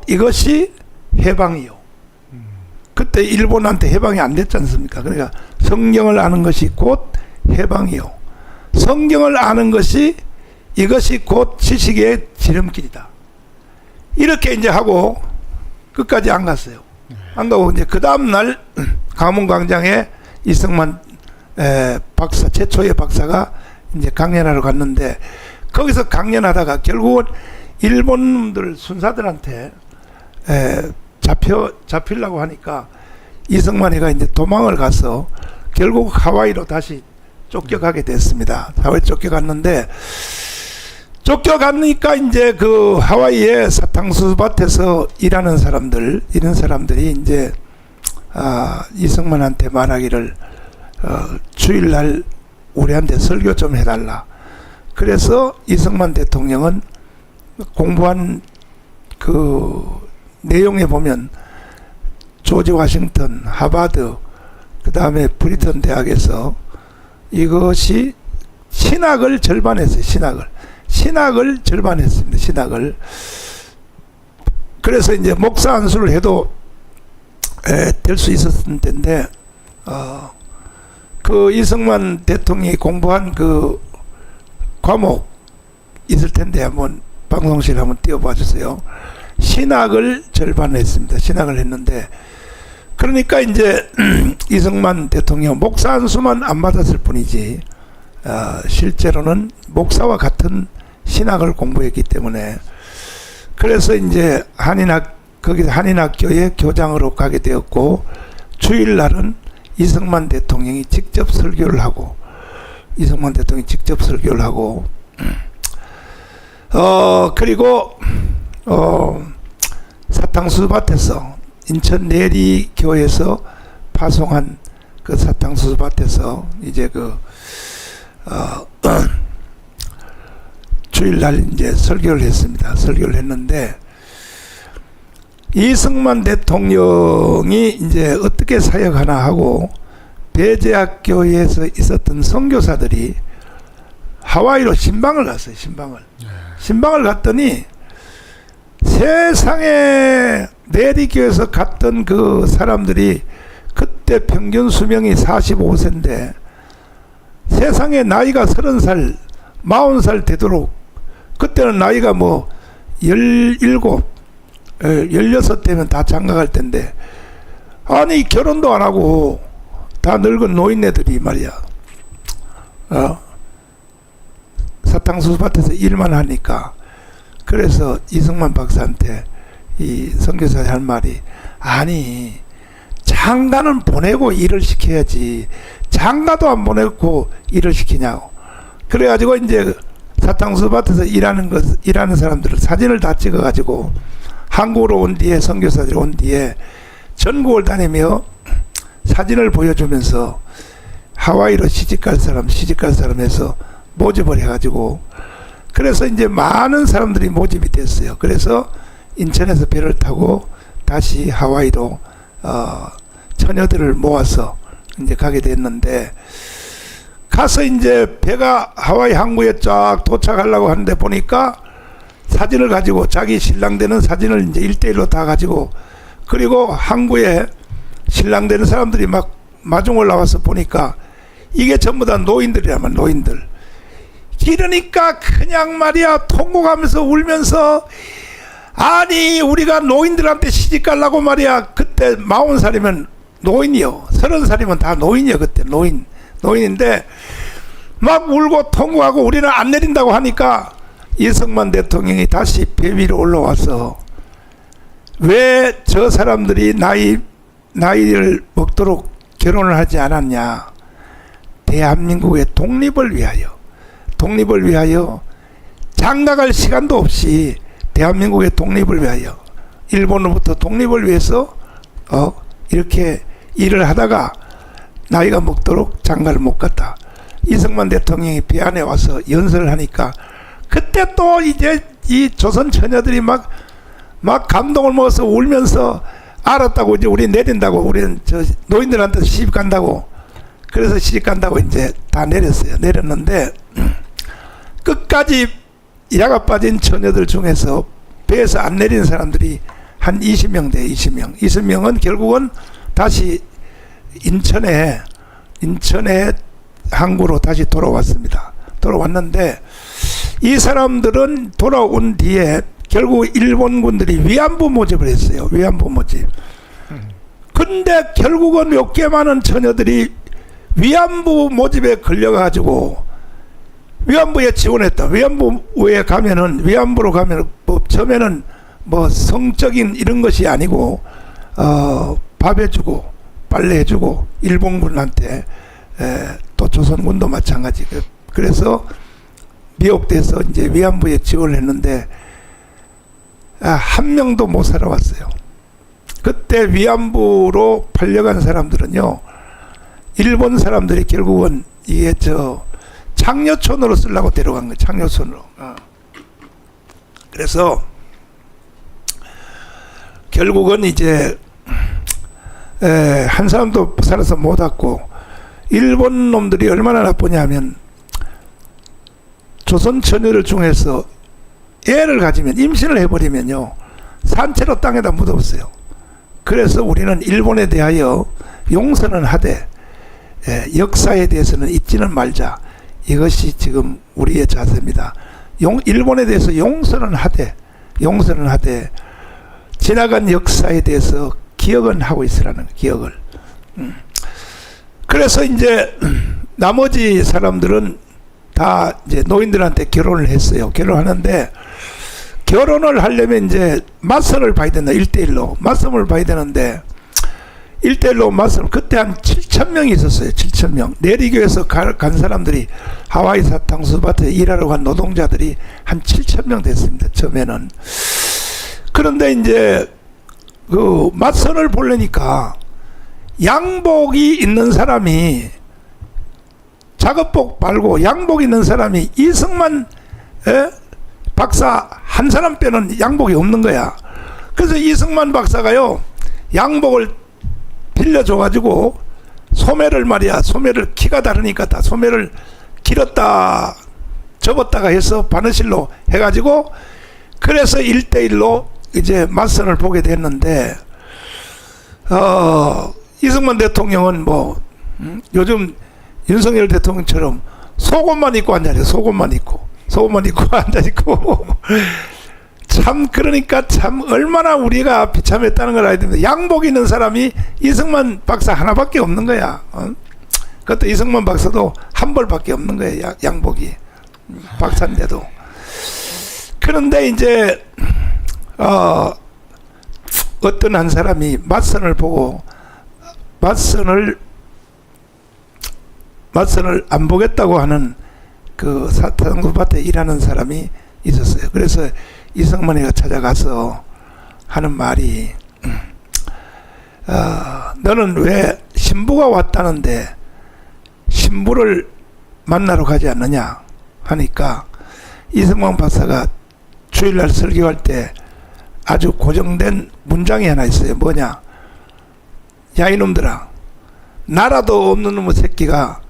이것이 해방이요. 그때 일본한테 해방이 안 됐지 않습니까? 그러니까 성경을 아는 것이 곧 해방이요. 성경을 아는 것이 이것이 곧 지식의 지름길이다. 이렇게 이제 하고 끝까지 안 갔어요. 안 가고 이제 그 다음 날 광화문 광장에 이승만 박사, 최초의 박사가 이제 강연하러 갔는데 거기서 강연하다가 결국은 일본들 순사들한테 잡히려고 하니까 이승만이가 이제 도망을 가서 결국 하와이로 다시 쫓겨가게 됐습니다. 하와이 쫓겨갔는데 쫓겨가니까 이제 그 하와이의 사탕수수 밭에서 일하는 사람들, 이런 사람들이 이제 이승만한테 말하기를 주일날 우리한테 설교 좀 해달라. 그래서 이승만 대통령은 공부한 그 내용에 보면 조지 워싱턴, 하버드, 그 다음에 브리턴 대학에서 이것이 신학을 절반했어요. 신학을 절반했습니다. 신학을. 그래서 이제 목사 안수를 해도 될 수 있었을 텐데 그 이승만 대통령이 공부한 그 과목 있을 텐데 한번 방송실 한번 띄워봐 주세요. 신학을 절반 했습니다. 신학을 했는데 그러니까 이제 이승만 대통령 목사 안수만 안 받았을 뿐이지 실제로는 목사와 같은 신학을 공부했기 때문에 그래서 이제 거기서 한인학교에 교장으로 가게 되었고 주일날은 이승만 대통령이 직접 설교를 하고 그리고 사탕수수밭에서 인천 내리교에서 파송한 그 사탕수수밭에서 이제 주일날 이제 설교를 했습니다. 설교를 했는데 이승만 대통령이 이제 어떻게 사역하나 하고 배재학교에서 있었던 선교사들이 하와이로 신방을 갔어요. 신방을 갔더니 세상에 내리교에서 갔던 그 사람들이 그때 평균 수명이 45세인데 세상에 나이가 30살 40살 되도록 그때는 나이가 뭐 17, 16 되면 다 장가갈 텐데 아니 결혼도 안 하고 다 늙은 노인네들이 말이야 사탕수수밭에서 일만 하니까 그래서 이승만 박사한테 이 선교사가 할 말이 아니 장가는 보내고 일을 시켜야지 장가도 안 보내고 일을 시키냐고 그래가지고 이제 사탕수수밭에서 일하는 사람들을 사진을 다 찍어가지고 한국으로 온 뒤에 선교사들이 온 뒤에 전국을 다니며 사진을 보여주면서 하와이로 시집갈 사람 해서 모집을 해가지고 그래서 이제 많은 사람들이 모집이 됐어요. 그래서 인천에서 배를 타고 다시 하와이로 처녀들을 모아서 이제 가게 됐는데 가서 이제 배가 하와이 항구에 쫙 도착하려고 하는데 보니까 사진을 가지고 자기 신랑 되는 사진을 이제 1대1로 다 가지고 그리고 항구에 신랑 되는 사람들이 막 마중을 나와서 보니까 이게 전부 다 노인들이라면 노인들. 이러니까 그냥 말이야 통곡하면서 울면서 아니 우리가 노인들한테 시집가려고 말이야 그때 40살이면 노인이요 30살이면 다 노인이요 그때 노인인데 막 울고 통곡하고 우리는 안 내린다고 하니까 이승만 대통령이 다시 배 위로 올라와서 왜 저 사람들이 나이를 먹도록 결혼을 하지 않았냐 대한민국의 독립을 위하여 장가갈 시간도 없이 대한민국의 독립을 위하여 일본으로부터 독립을 위해서 이렇게 일을 하다가 나이가 먹도록 장가를 못 갔다. 이승만 대통령이 배 안에 와서 연설을 하니까 그때 또 이제 이 조선 처녀들이 막 감동을 먹어서 울면서 알았다고 이제 우리 내린다고 우리는 저 노인들한테 시집 간다고 그래서 시집 간다고 이제 다 내렸는데 끝까지 야가 빠진 처녀들 중에서 배에서 안 내리는 사람들이 한 20명 돼 20명은 결국은 다시 인천에 항구로 다시 돌아왔습니다. 돌아왔는데 이 사람들은 돌아온 뒤에 결국 일본군들이 위안부 모집을 했어요. 위안부 모집. 근데 결국은 몇 개 많은 처녀들이 위안부 모집에 걸려가지고 위안부에 지원했다. 위안부로 가면은 뭐 처음에는 뭐 성적인 이런 것이 아니고 밥 해주고 빨래 해주고 일본군한테 또 조선군도 마찬가지. 그래서 미혹돼서 이제 위안부에 지원을 했는데 한 명도 못 살아왔어요. 그때 위안부로 팔려간 사람들은요 일본 사람들이 결국은 이게 창녀촌으로 쓰려고 데려간 거예요. 창녀촌으로. 그래서 결국은 이제 한 사람도 살아서 못 왔고 일본 놈들이 얼마나 나쁘냐면 조선 처녀를 중에서 애를 가지면 임신을 해버리면요 산채로 땅에다 묻었어요. 그래서 우리는 일본에 대하여 용서는 하되 역사에 대해서는 잊지는 말자. 이것이 지금 우리의 자세입니다. 일본에 대해서 용서는 하되 지나간 역사에 대해서 기억은 하고 있으라는 기억을. 그래서 이제 나머지 사람들은 다 이제 노인들한테 결혼을 했어요. 결혼하는데 결혼을 하려면 이제 맞선을 봐야 된다. 1대1로 맞선을 봐야 되는데 1대1로 맞선 그때 한 7,000명이 있었어요. 7,000명. 내리교에서 간 사람들이 하와이 사탕수밭에 일하러 간 노동자들이 한 7,000명 됐습니다. 처음에는. 그런데 이제 그 맞선을 보려니까 양복이 있는 사람이 작업복 말고 양복 있는 사람이 이승만 박사 한 사람 빼는 양복이 없는 거야. 그래서 이승만 박사가요 양복을 빌려줘가지고 소매를 말이야, 소매를 키가 다르니까 다 소매를 길었다 접었다가 해서 바느실로 해가지고 그래서 1대1로 이제 맞선을 보게 됐는데 이승만 대통령은 뭐 요즘 윤석열 대통령처럼 속옷만 입고 앉아있어요. 속옷만 입고 앉아있고 참 그러니까 참 얼마나 우리가 비참했다는 걸 알아야 됩니다. 양복 있는 사람이 이승만 박사 하나밖에 없는 거야. 그것도 이승만 박사도 한 벌밖에 없는 거예요. 양복이 박사인데도. 그런데 이제 어떤 한 사람이 맞선을 보고 맞선을 안 보겠다고 하는 그 사탕수밭에 일하는 사람이 있었어요. 그래서 이승만이가 찾아가서 하는 말이 너는 왜 신부가 왔다는데 신부를 만나러 가지 않느냐 하니까 이승만 박사가 주일날 설교할 때 아주 고정된 문장이 하나 있어요. 뭐냐? 야 이놈들아, 나라도 없는 놈의 새끼가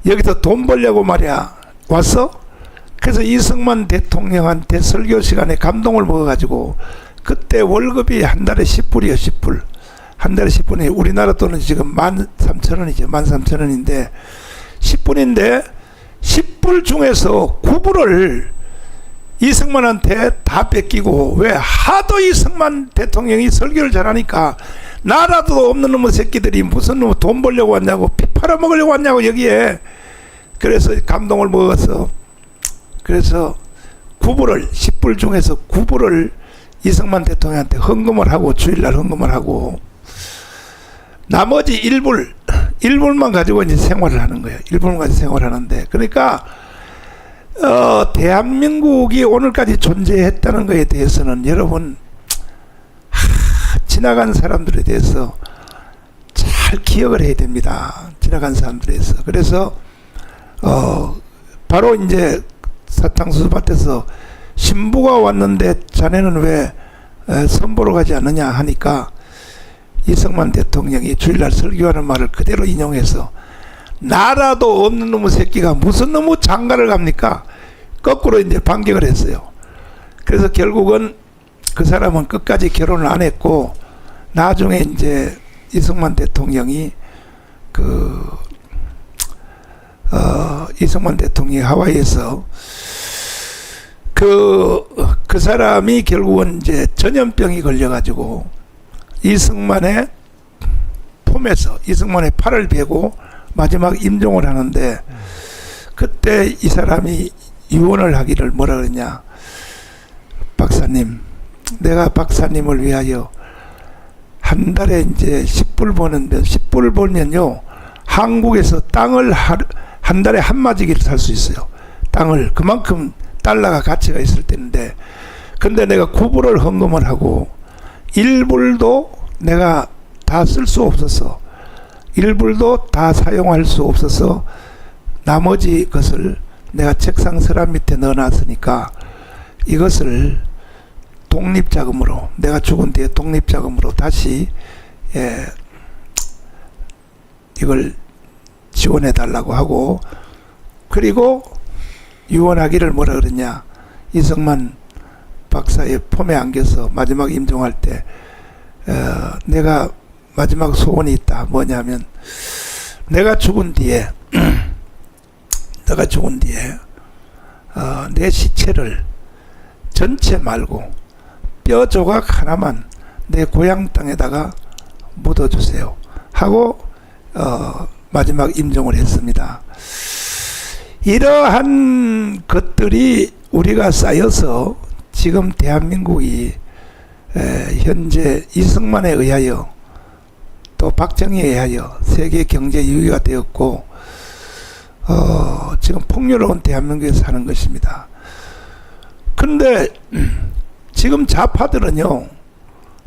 여기서 돈 벌려고 말이야 왔어? 그래서 이승만 대통령한테 설교 시간에 감동을 먹어가지고 그때 월급이 한 달에 10불이요. 10불. 한 달에 10불이 우리나라 돈은 지금 13,000원이죠. 13,000원인데 10불인데 10불 중에서 9불을 이승만한테 다 뺏기고 왜 하도 이승만 대통령이 설교를 잘하니까 나라도 없는 놈의 새끼들이 무슨 놈 돈 벌려고 왔냐고 피 팔아먹으려고 왔냐고 여기에. 그래서 감동을 먹어서 그래서 9불을 10불 중에서 9불을 이승만 대통령한테 헌금을 하고 주일날 헌금을 하고 나머지 1불만 가지고 이제 생활을 하는 거예요. 1불만 가지고 생활하는데 그러니까 대한민국이 오늘까지 존재했다는 것에 대해서는 여러분 지나간 사람들에 대해서 잘 기억을 해야 됩니다. 지나간 사람들에 대해서. 그래서 바로 이제 사탕수수밭에서 신부가 왔는데 자네는 왜 선보러 가지 않느냐 하니까 이승만 대통령이 주일날 설교하는 말을 그대로 인용해서 나라도 없는 놈의 새끼가 무슨 놈의 장가를 갑니까? 거꾸로 이제 반격을 했어요. 그래서 결국은 그 사람은 끝까지 결혼을 안 했고 나중에 이제 이승만 대통령이 이승만 대통령이 하와이에서 그 사람이 결국은 이제 전염병이 걸려가지고 이승만의 품에서 이승만의 팔을 베고 마지막 임종을 하는데 그때 이 사람이 유언을 하기를 뭐라 그러냐. 박사님, 내가 박사님을 위하여 한 달에 이제 10불 버는데 10불을 벌면요 한국에서 땅을 한 달에 한 마지기를 살 수 있어요. 땅을 그만큼 달러가 가치가 있을 때인데 근데 내가 9불을 헌금을 하고 1불도 내가 다 쓸 수 없어서 1불도 다 사용할 수 없어서 나머지 것을 내가 책상 서랍 밑에 넣어놨으니까 이것을 독립자금으로 내가 죽은 뒤에 독립자금으로 다시 이걸 지원해 달라고 하고 그리고 유언하기를 뭐라 그러냐. 이승만 박사의 폼에 안겨서 마지막 임종할 때 내가 마지막 소원이 있다. 뭐냐면 내가 죽은 뒤에 내 시체를 전체 말고 뼈 조각 하나만 내 고향 땅에다가 묻어주세요 하고 마지막 임종을 했습니다. 이러한 것들이 우리가 쌓여서 지금 대한민국이 현재 이승만에 의하여 또 박정희에 의하여 세계 경제 2위가 되었고 지금 풍요로운 대한민국에 사는 것입니다. 그런데 지금 좌파들은요,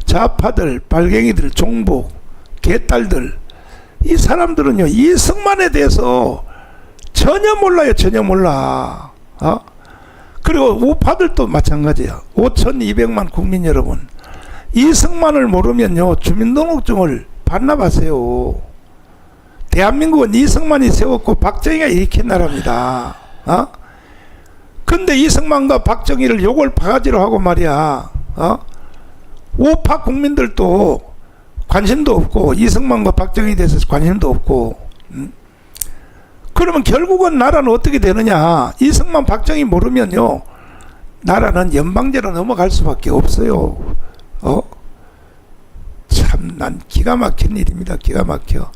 좌파들, 빨갱이들, 종북, 개딸들, 이 사람들은요 이승만에 대해서 전혀 몰라요. 전혀 몰라. 그리고 우파들도 마찬가지야. 5,200만 국민 여러분, 이승만을 모르면요 주민등록증을 반납하세요. 대한민국은 이승만이 세웠고 박정희가 일으킨 나라입니다. 근데 이승만과 박정희를 욕을 바가지로 하고 말이야. 우파 국민들도 관심도 없고 이승만과 박정희에 대해서 관심도 없고. 그러면 결국은 나라는 어떻게 되느냐? 이승만 박정희 모르면요 나라는 연방제로 넘어갈 수밖에 없어요. 참 난 기가 막힌 일입니다. 기가 막혀.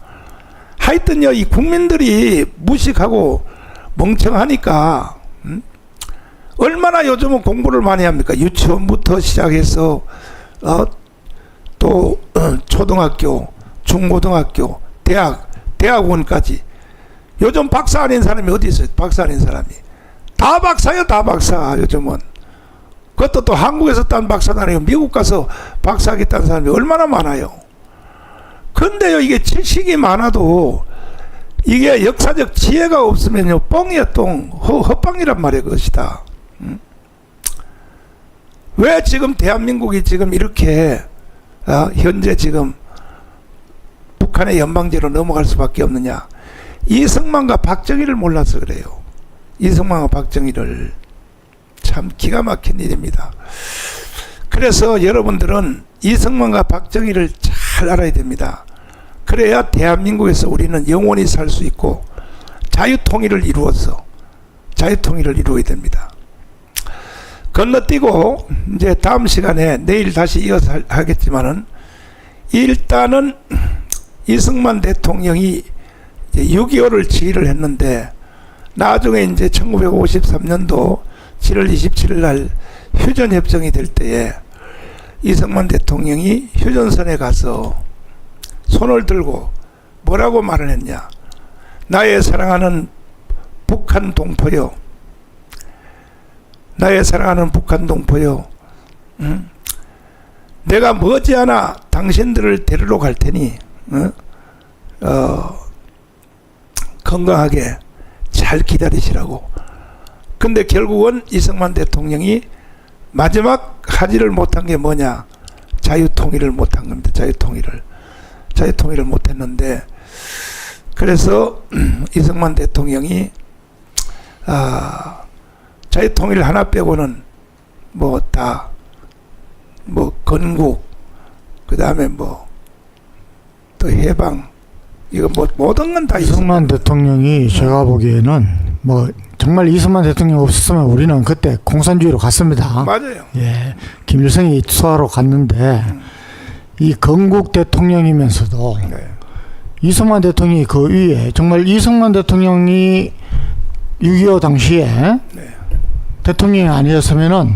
하여튼요 이 국민들이 무식하고 멍청하니까 얼마나 요즘은 공부를 많이 합니까? 유치원부터 시작해서 또 초등학교, 중고등학교, 대학원까지. 요즘 박사 아닌 사람이 어디 있어요? 박사 아닌 사람이 다 박사요. 다 박사. 요즘은 그것도 또 한국에서 딴 박사도 아니고 미국 가서 박사하겠다는 사람이 얼마나 많아요. 근데요 이게 지식이 많아도 이게 역사적 지혜가 없으면요 뻥이야. 똥 헛방이란 말이에요. 그것이다. 왜 지금 대한민국이 지금 이렇게 현재 지금 북한의 연방제로 넘어갈 수밖에 없느냐? 이승만과 박정희를 몰라서 그래요. 이승만과 박정희를. 참 기가 막힌 일입니다. 그래서 여러분들은 이승만과 박정희를 잘 알아야 됩니다. 그래야 대한민국에서 우리는 영원히 살 수 있고 자유통일을 이루어야 됩니다. 건너뛰고 이제 다음 시간에 내일 다시 이어서 하겠지만은 일단은 이승만 대통령이 6.25를 지휘를 했는데 나중에 이제 1953년도 7월 27일 날 휴전협정이 될 때에 이승만 대통령이 휴전선에 가서 손을 들고 뭐라고 말을 했냐? 나의 사랑하는 북한 동포요. 나의 사랑하는 북한 동포요. 내가 머지않아 당신들을 데리러 갈 테니 건강하게 잘 기다리시라고. 근데 결국은 이승만 대통령이 마지막 하지를 못한 게 뭐냐? 자유통일을 못한 겁니다. 자유통일을 못했는데, 그래서 이승만 대통령이 자유통일 하나 빼고는 뭐 다 건국, 그 다음에 또 해방, 이거 모든 건 다 이승만 대통령이 제가 보기에는 정말 이승만 대통령 없었으면 우리는 그때 공산주의로 갔습니다. 맞아요. 예, 김일성이 수하러 갔는데 이 건국 대통령이면서도 네. 이승만 대통령이 그 위에 정말 이승만 대통령이 6.25 당시에 네. 대통령이 아니었으면은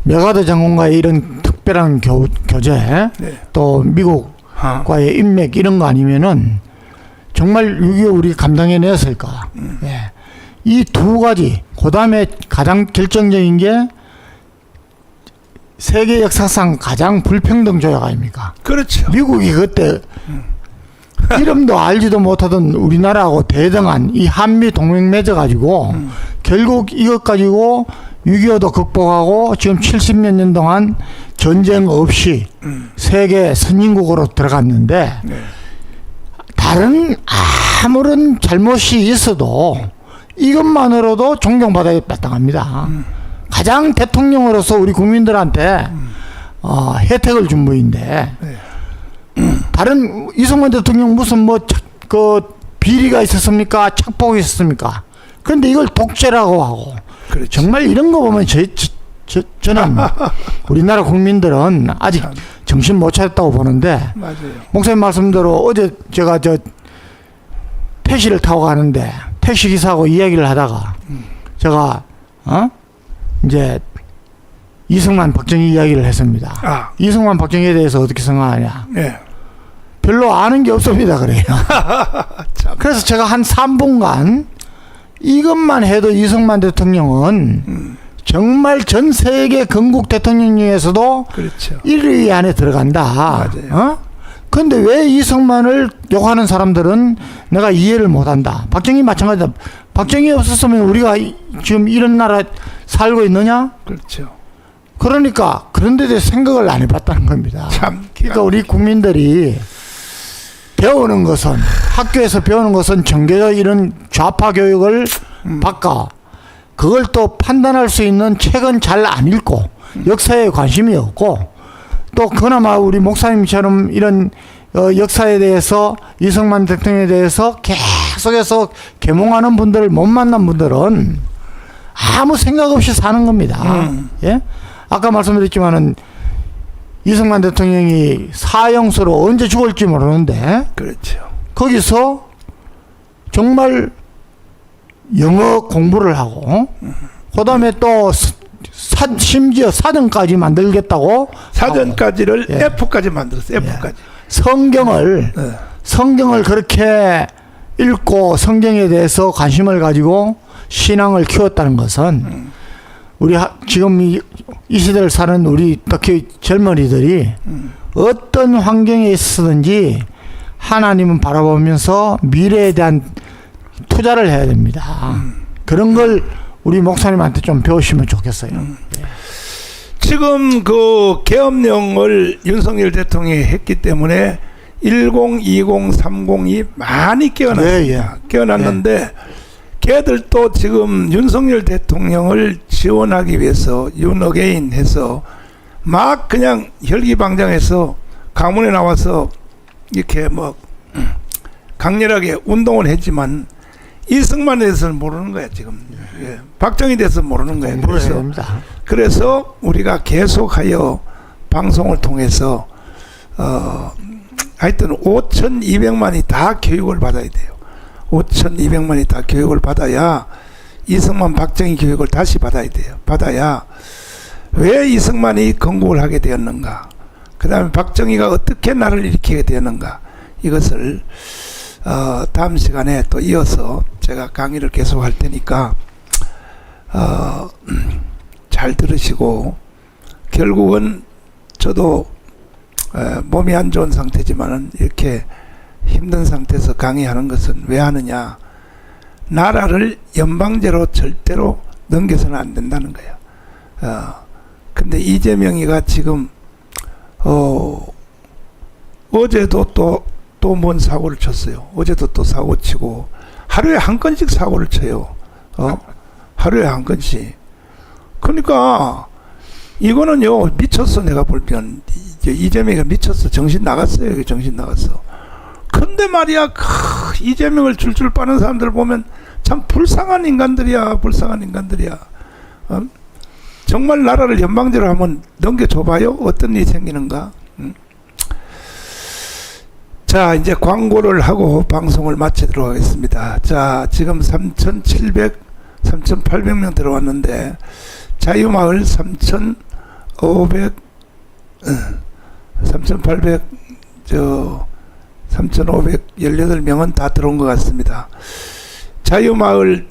메가더 장군과의 이런 특별한 교제 네. 또 미국과의 인맥 이런 거 아니면은 정말 6.25 우리 감당해냈을까? 예. 이 두 가지, 그 다음에 가장 결정적인 게 세계 역사상 가장 불평등 조약 아닙니까? 그렇죠. 미국이 그때 이름도 알지도 못하던 우리나라하고 대등한 이 한미 동맹 맺어가지고 결국 이것 가지고 6.25도 극복하고 지금 70몇 년 동안 전쟁 없이 세계 선진국으로 들어갔는데 네. 다른 아무런 잘못이 있어도 이것만으로도 존경받아야 마땅합니다. 가장 대통령으로서 우리 국민들한테 혜택을 준 분인데 네. 다른 이승만 대통령 무슨 뭐 그 비리가 있었습니까? 착복이 있었습니까? 그런데 이걸 독재라고 하고 그렇죠. 정말 이런 거 보면 저는 우리나라 국민들은 아직 정신 못 차렸다고 보는데 맞아요. 목사님 말씀대로 어제 제가 저 택시를 타고 가는데 택시 기사하고 이야기를 하다가 제가 이제 이승만 박정희 이야기를 했습니다. 이승만 박정희에 대해서 어떻게 생각하냐? 네. 별로 아는 게 없습니다 그래요. 그래서 제가 한 3분간 이것만 해도 이승만 대통령은 정말 전 세계 건국 대통령 중에서도 그렇죠. 1위 안에 들어간다. 맞아요. 근데 왜 이승만을 욕하는 사람들은 내가 이해를 못한다. 박정희 마찬가지다. 박정희 없었으면 우리가 지금 이런 나라 살고 있느냐? 그렇죠. 그러니까 그런 데 대해서 생각을 안 해봤다는 겁니다. 참 그러니까 우리 국민들이 배우는 것은 학교에서 배우는 것은 정교적 이런 좌파 교육을 바꿔 그걸 또 판단할 수 있는 책은 잘 안 읽고 역사에 관심이 없고 또 그나마 우리 목사님처럼 이런 역사에 대해서 이승만 대통령에 대해서 계속해서 계몽하는 분들을 못 만난 분들은 아무 생각 없이 사는 겁니다. 예? 아까 말씀드렸지만은 이승만 대통령이 사형수로 언제 죽을지 모르는데 그렇죠. 거기서 정말 영어 공부를 하고 그 다음에 또 심지어 사전까지 만들겠다고 사전까지를 예. F까지 만들었어요. F까지. 성경을 그렇게 읽고 성경에 대해서 관심을 가지고 신앙을 키웠다는 것은 우리 지금 이 시대를 사는 우리 특히 젊은이들이 어떤 환경에 있었든지 하나님은 바라보면서 미래에 대한 투자를 해야 됩니다. 그런 걸 우리 목사님한테 좀 배우시면 좋겠어요. 지금 그 계엄령을 윤석열 대통령이 했기 때문에 10, 20, 30이 많이 깨어났습니다. 깨어났는데 걔들도 지금 윤석열 대통령을 지원하기 위해서 윤어게인 해서 막 그냥 혈기방장해서 강문에 나와서 이렇게 뭐 강렬하게 운동을 했지만 이승만에 대해서는 모르는 거야 지금. 예. 박정희에 대해서 모르는 거예요. 그래서 우리가 계속하여 방송을 통해서 하여튼 5,200만이 다 교육을 받아야 돼요. 5,200만이 다 교육을 받아야 이승만 박정희 교육을 다시 받아야 돼요. 받아야 왜 이승만이 건국을 하게 되었는가, 그 다음에 박정희가 어떻게 나를 일으키게 되었는가, 이것을 다음 시간에 또 이어서 제가 강의를 계속 할 테니까 잘 들으시고, 결국은 저도 몸이 안 좋은 상태지만은 이렇게 힘든 상태에서 강의하는 것은 왜 하느냐, 나라를 연방제로 절대로 넘겨서는 안 된다는 거예요. 근데 이재명이가 지금 어제도 또 뭔 사고를 쳤어요. 어제도 또 사고 치고 하루에 한 건씩 사고를 쳐요. 하루에 한 건씩. 그러니까 이거는요 미쳤어. 내가 볼 땐 이재명이가 미쳤어. 정신 나갔어요. 정신 나갔어. 근데 말이야, 이재명을 줄줄 빠는 사람들 보면 참 불쌍한 인간들이야. 불쌍한 인간들이야. 정말 나라를 연방제로 한번 넘겨줘봐요. 어떤 일이 생기는가. 자, 이제 광고를 하고 방송을 마치도록 하겠습니다. 자, 지금 3,800명 들어왔는데 자유마을 3,518명은 다 들어온 것 같습니다. 자유마을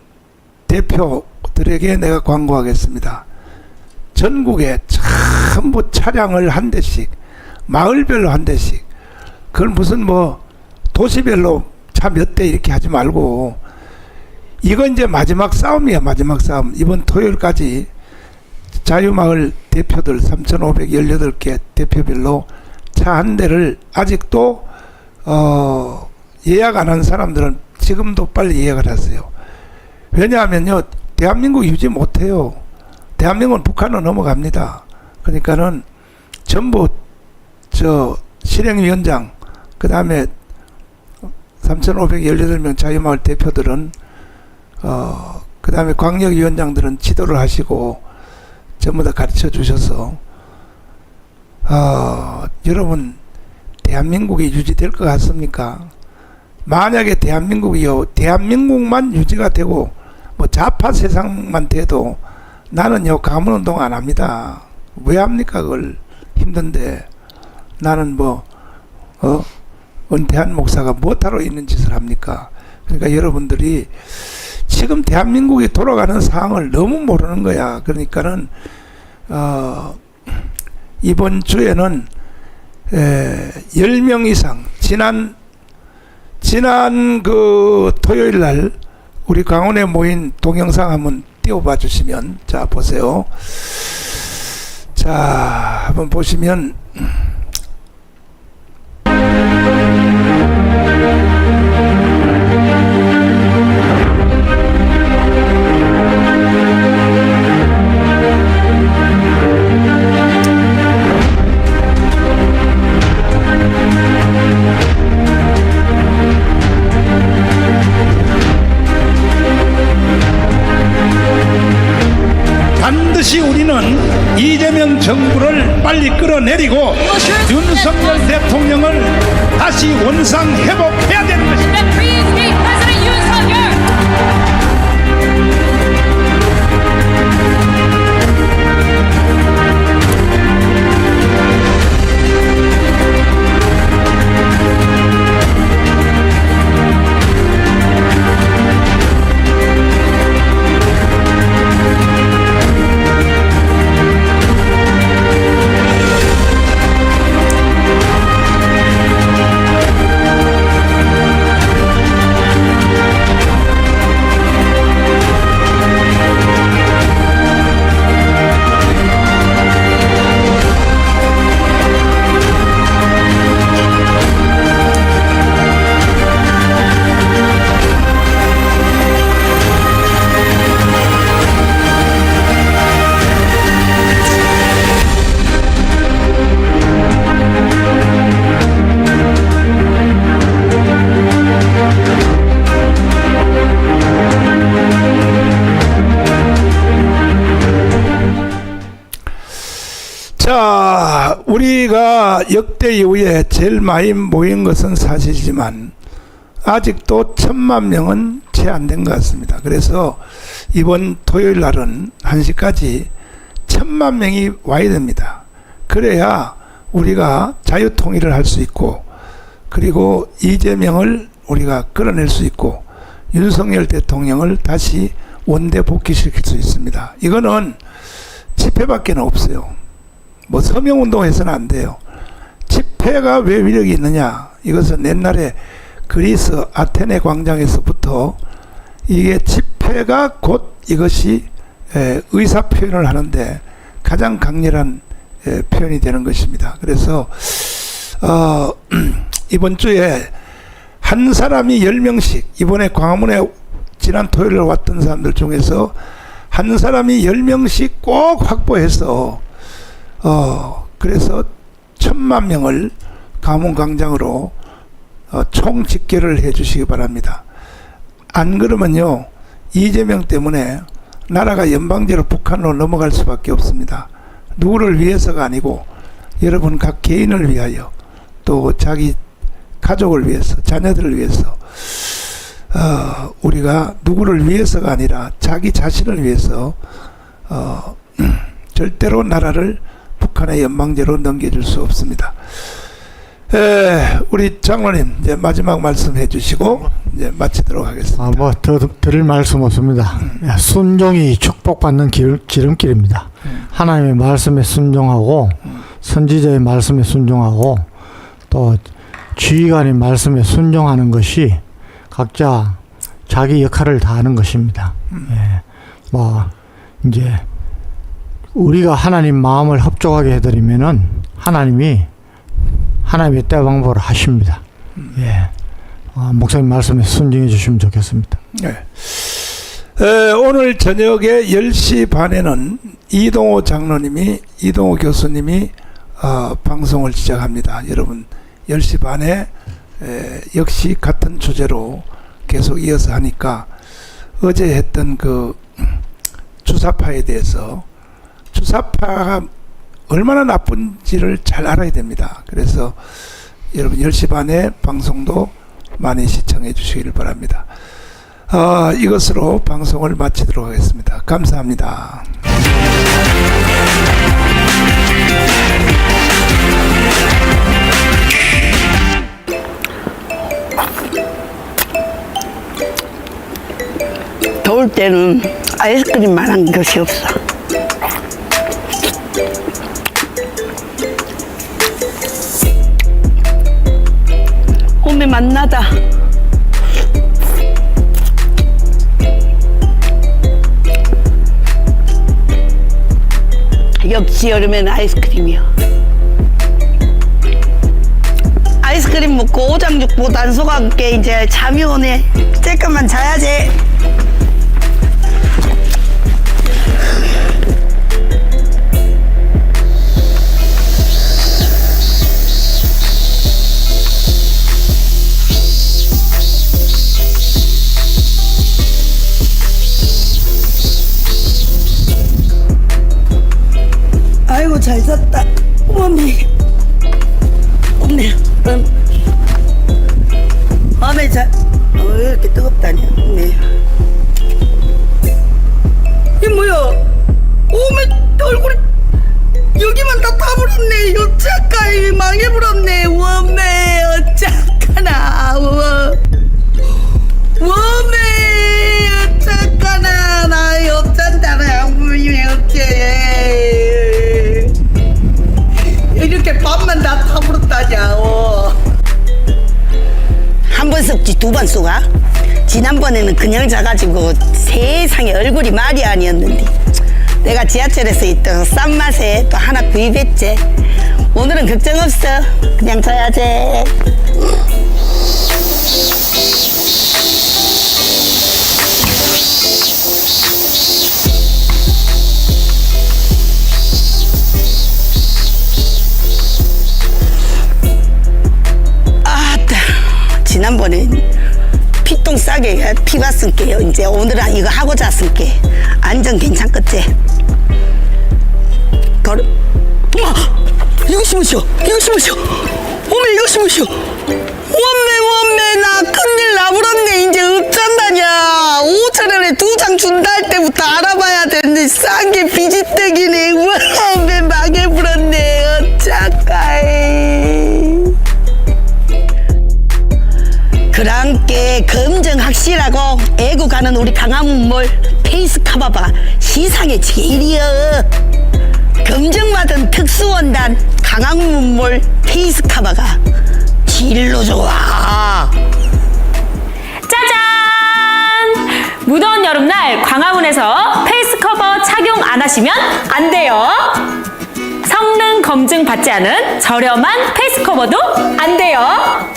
대표들에게 내가 광고하겠습니다. 전국에 전부 차량을 한 대씩, 마을별로 한 대씩, 그걸 무슨 뭐 도시별로 차 몇 대 이렇게 하지 말고, 이건 이제 마지막 싸움이야. 마지막 싸움. 이번 토요일까지 자유마을 대표들 3,518개 대표별로 차 한 대를 아직도 예약 안 한 사람들은 지금도 빨리 예약을 하세요. 왜냐하면요, 대한민국 유지 못해요. 대한민국은 북한으로 넘어갑니다. 그러니까는 전부 저 실행위원장 그 다음에 3,518명 자유마을 대표들은 그 다음에 광역위원장들은 지도를 하시고 전부 다 가르쳐 주셔서 여러분 대한민국이 유지될 것 같습니까? 만약에 대한민국만 유지가 되고 뭐 좌파 세상만 돼도 나는요 가문운동 안 합니다. 왜 합니까? 그걸 힘든데 나는 뭐 은퇴한 목사가 뭐하러 있는 짓을 합니까? 그러니까 여러분들이 지금 대한민국이 돌아가는 상황을 너무 모르는 거야. 그러니까는 이번 주에는 10명 이상 지난 그 토요일 날 우리 강원에 모인 동영상 한번 띄워봐 주시면 자 보세요. 자 한번 보시면 반드시 우리는 이재명 정부를 빨리 끌어내리고 윤석열 대통령을 다시 원상 회복해야 되는 것입니다. And reinstate President Yoon Suk-yeol. 자, 우리가 역대 이후에 제일 많이 모인 것은 사실이지만 아직도 1,000만 명은 채 안 된 것 같습니다. 그래서 이번 토요일 날은 1시까지 1,000만 명이 와야 됩니다. 그래야 우리가 자유통일을 할 수 있고 그리고 이재명을 우리가 끌어낼 수 있고 윤석열 대통령을 다시 원대 복귀시킬 수 있습니다. 이거는 집회밖에 없어요. 뭐 서명운동해서는 안 돼요. 집회가 왜 위력이 있느냐? 이것은 옛날에 그리스 아테네 광장에서부터 이게 집회가 곧 이것이 의사표현을 하는데 가장 강렬한 표현이 되는 것입니다. 그래서 이번 주에 한 사람이 10명씩 이번에 광화문에 지난 토요일에 왔던 사람들 중에서 한 사람이 10명씩 꼭 확보해서 그래서 1,000만 명을 광화문광장으로 총 집결을 해 주시기 바랍니다. 안 그러면요 이재명 때문에 나라가 연방제로 북한으로 넘어갈 수밖에 없습니다. 누구를 위해서가 아니고 여러분 각 개인을 위하여 또 자기 가족을 위해서 자녀들을 위해서 우리가 누구를 위해서가 아니라 자기 자신을 위해서 절대로 나라를 북한의 연방제로 넘겨줄 수 없습니다. 우리 장로님 이제 마지막 말씀해 주시고 이제 마치도록 하겠습니다. 뭐 더 드릴 말씀 없습니다. 순종이 축복받는 지름길입니다. 하나님의 말씀에 순종하고 선지자의 말씀에 순종하고 또 지휘관의 말씀에 순종하는 것이 각자 자기 역할을 다하는 것입니다. 뭐 이제 우리가 하나님 마음을 협조하게 해드리면은 하나님이 하나님의 때 방법을 하십니다. 목사님 말씀에 순종해 주시면 좋겠습니다. 네. 오늘 저녁에 10시 반에는 이동호 교수님이 방송을 시작합니다. 여러분 10시 반에 역시 같은 주제로 계속 이어서 하니까 어제 했던 그 주사파에 대해서 주사파가 얼마나 나쁜지를 잘 알아야 됩니다. 그래서 여러분 10시 반에 방송도 많이 시청해 주시길 바랍니다. 이것으로 방송을 마치도록 하겠습니다. 감사합니다. 더울 때는 아이스크림만한 것이 없어. 오메 맛나다. 역시 여름에는 아이스크림이요. 아이스크림 먹고 오장육 보고 단소가 함께 이제 잠이 오네. 잠깐만 자야지. 아이고 잘 잤다. 어메 왜 이렇게 뜨겁다냐. 이게 뭐야. 어메 얼굴이 여기만 다 타버렸네. 어쩌까이 망해버렸네. 어메 어쩌까나. 어메 어쩌까나. 나 어쩐다나. 어째 이렇게 밥만 다 타버렸다냐. 한 번 썩지 두 번 쏘가? 지난번에는 그냥 자가지고 세상에 얼굴이 말이 아니었는데 내가 지하철에서 있던 싼 맛에 또 하나 구입했지. 오늘은 걱정 없어. 그냥 자야지. 지난번에 피똥 싸게 피가 쓴게요. 이제 오늘은 이거 하고 잤을게. 안전 괜찮겠지? 어머! 이것이 뭐시오? 어머 이것이 뭐시오? 원매 나 큰일 나버렸네. 이제 어쩐다냐. 5,000원에 2장 준다 할 때부터 알아봐야 되는데 싼 게 비지떡이네. 원매 망해버렸네. 어쩌까이. 그랑께 검증 확실하고 애국하는 우리 강화문몰 페이스 카바바 시상의 제일이여. 검증받은 특수원단 강화문몰 페이스 카바가 제일로 좋아. 짜잔! 무더운 여름날 광화문에서 페이스 커버 착용 안 하시면 안 돼요. 성능 검증 받지 않은 저렴한 페이스 커버도 안 돼요.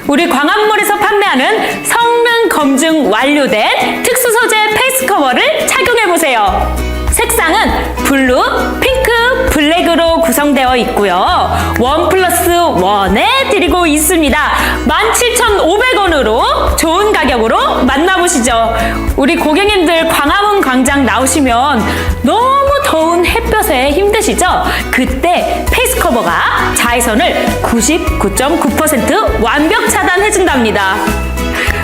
우리 광화문몰에서 판매하는 성능 검증 완료된 특수 소재 페이스 커버를 착용해보세요. 색상은 블루, 핑크, 블랙으로 구성되어 있고요. 1+1에 드리고 있습니다. 17,500원으로 좋은 가격으로 만나보시죠. 우리 고객님들 광화문 광장 나오시면 너무 더운 햇볕에 힘드시죠? 그때 페이스 커버가 자외선을 99.9% 완벽 차단해준답니다.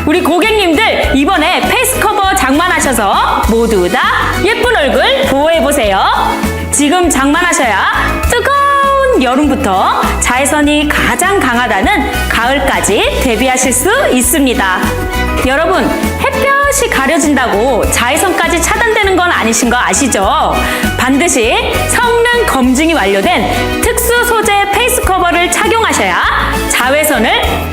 우리 고객님들 이번에 페이스 커버 장만하셔서 모두 다 예쁜 얼굴 보호해보세요. 지금 장만하셔야 뜨거운 여름부터 자외선이 가장 강하다는 가을까지 대비하실 수 있습니다. 여러분, 햇볕이 가려진다고 자외선까지 차단되는 건 아니신 거 아시죠? 반드시 성능 검증이 완료된 특수 소재 페이스 커버를 착용하셔야 자외선을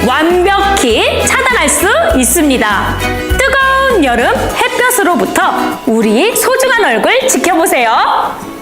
완벽히 차단할 수 있습니다. 뜨거운 여름 햇볕으로부터 우리 소중한 얼굴 지켜보세요.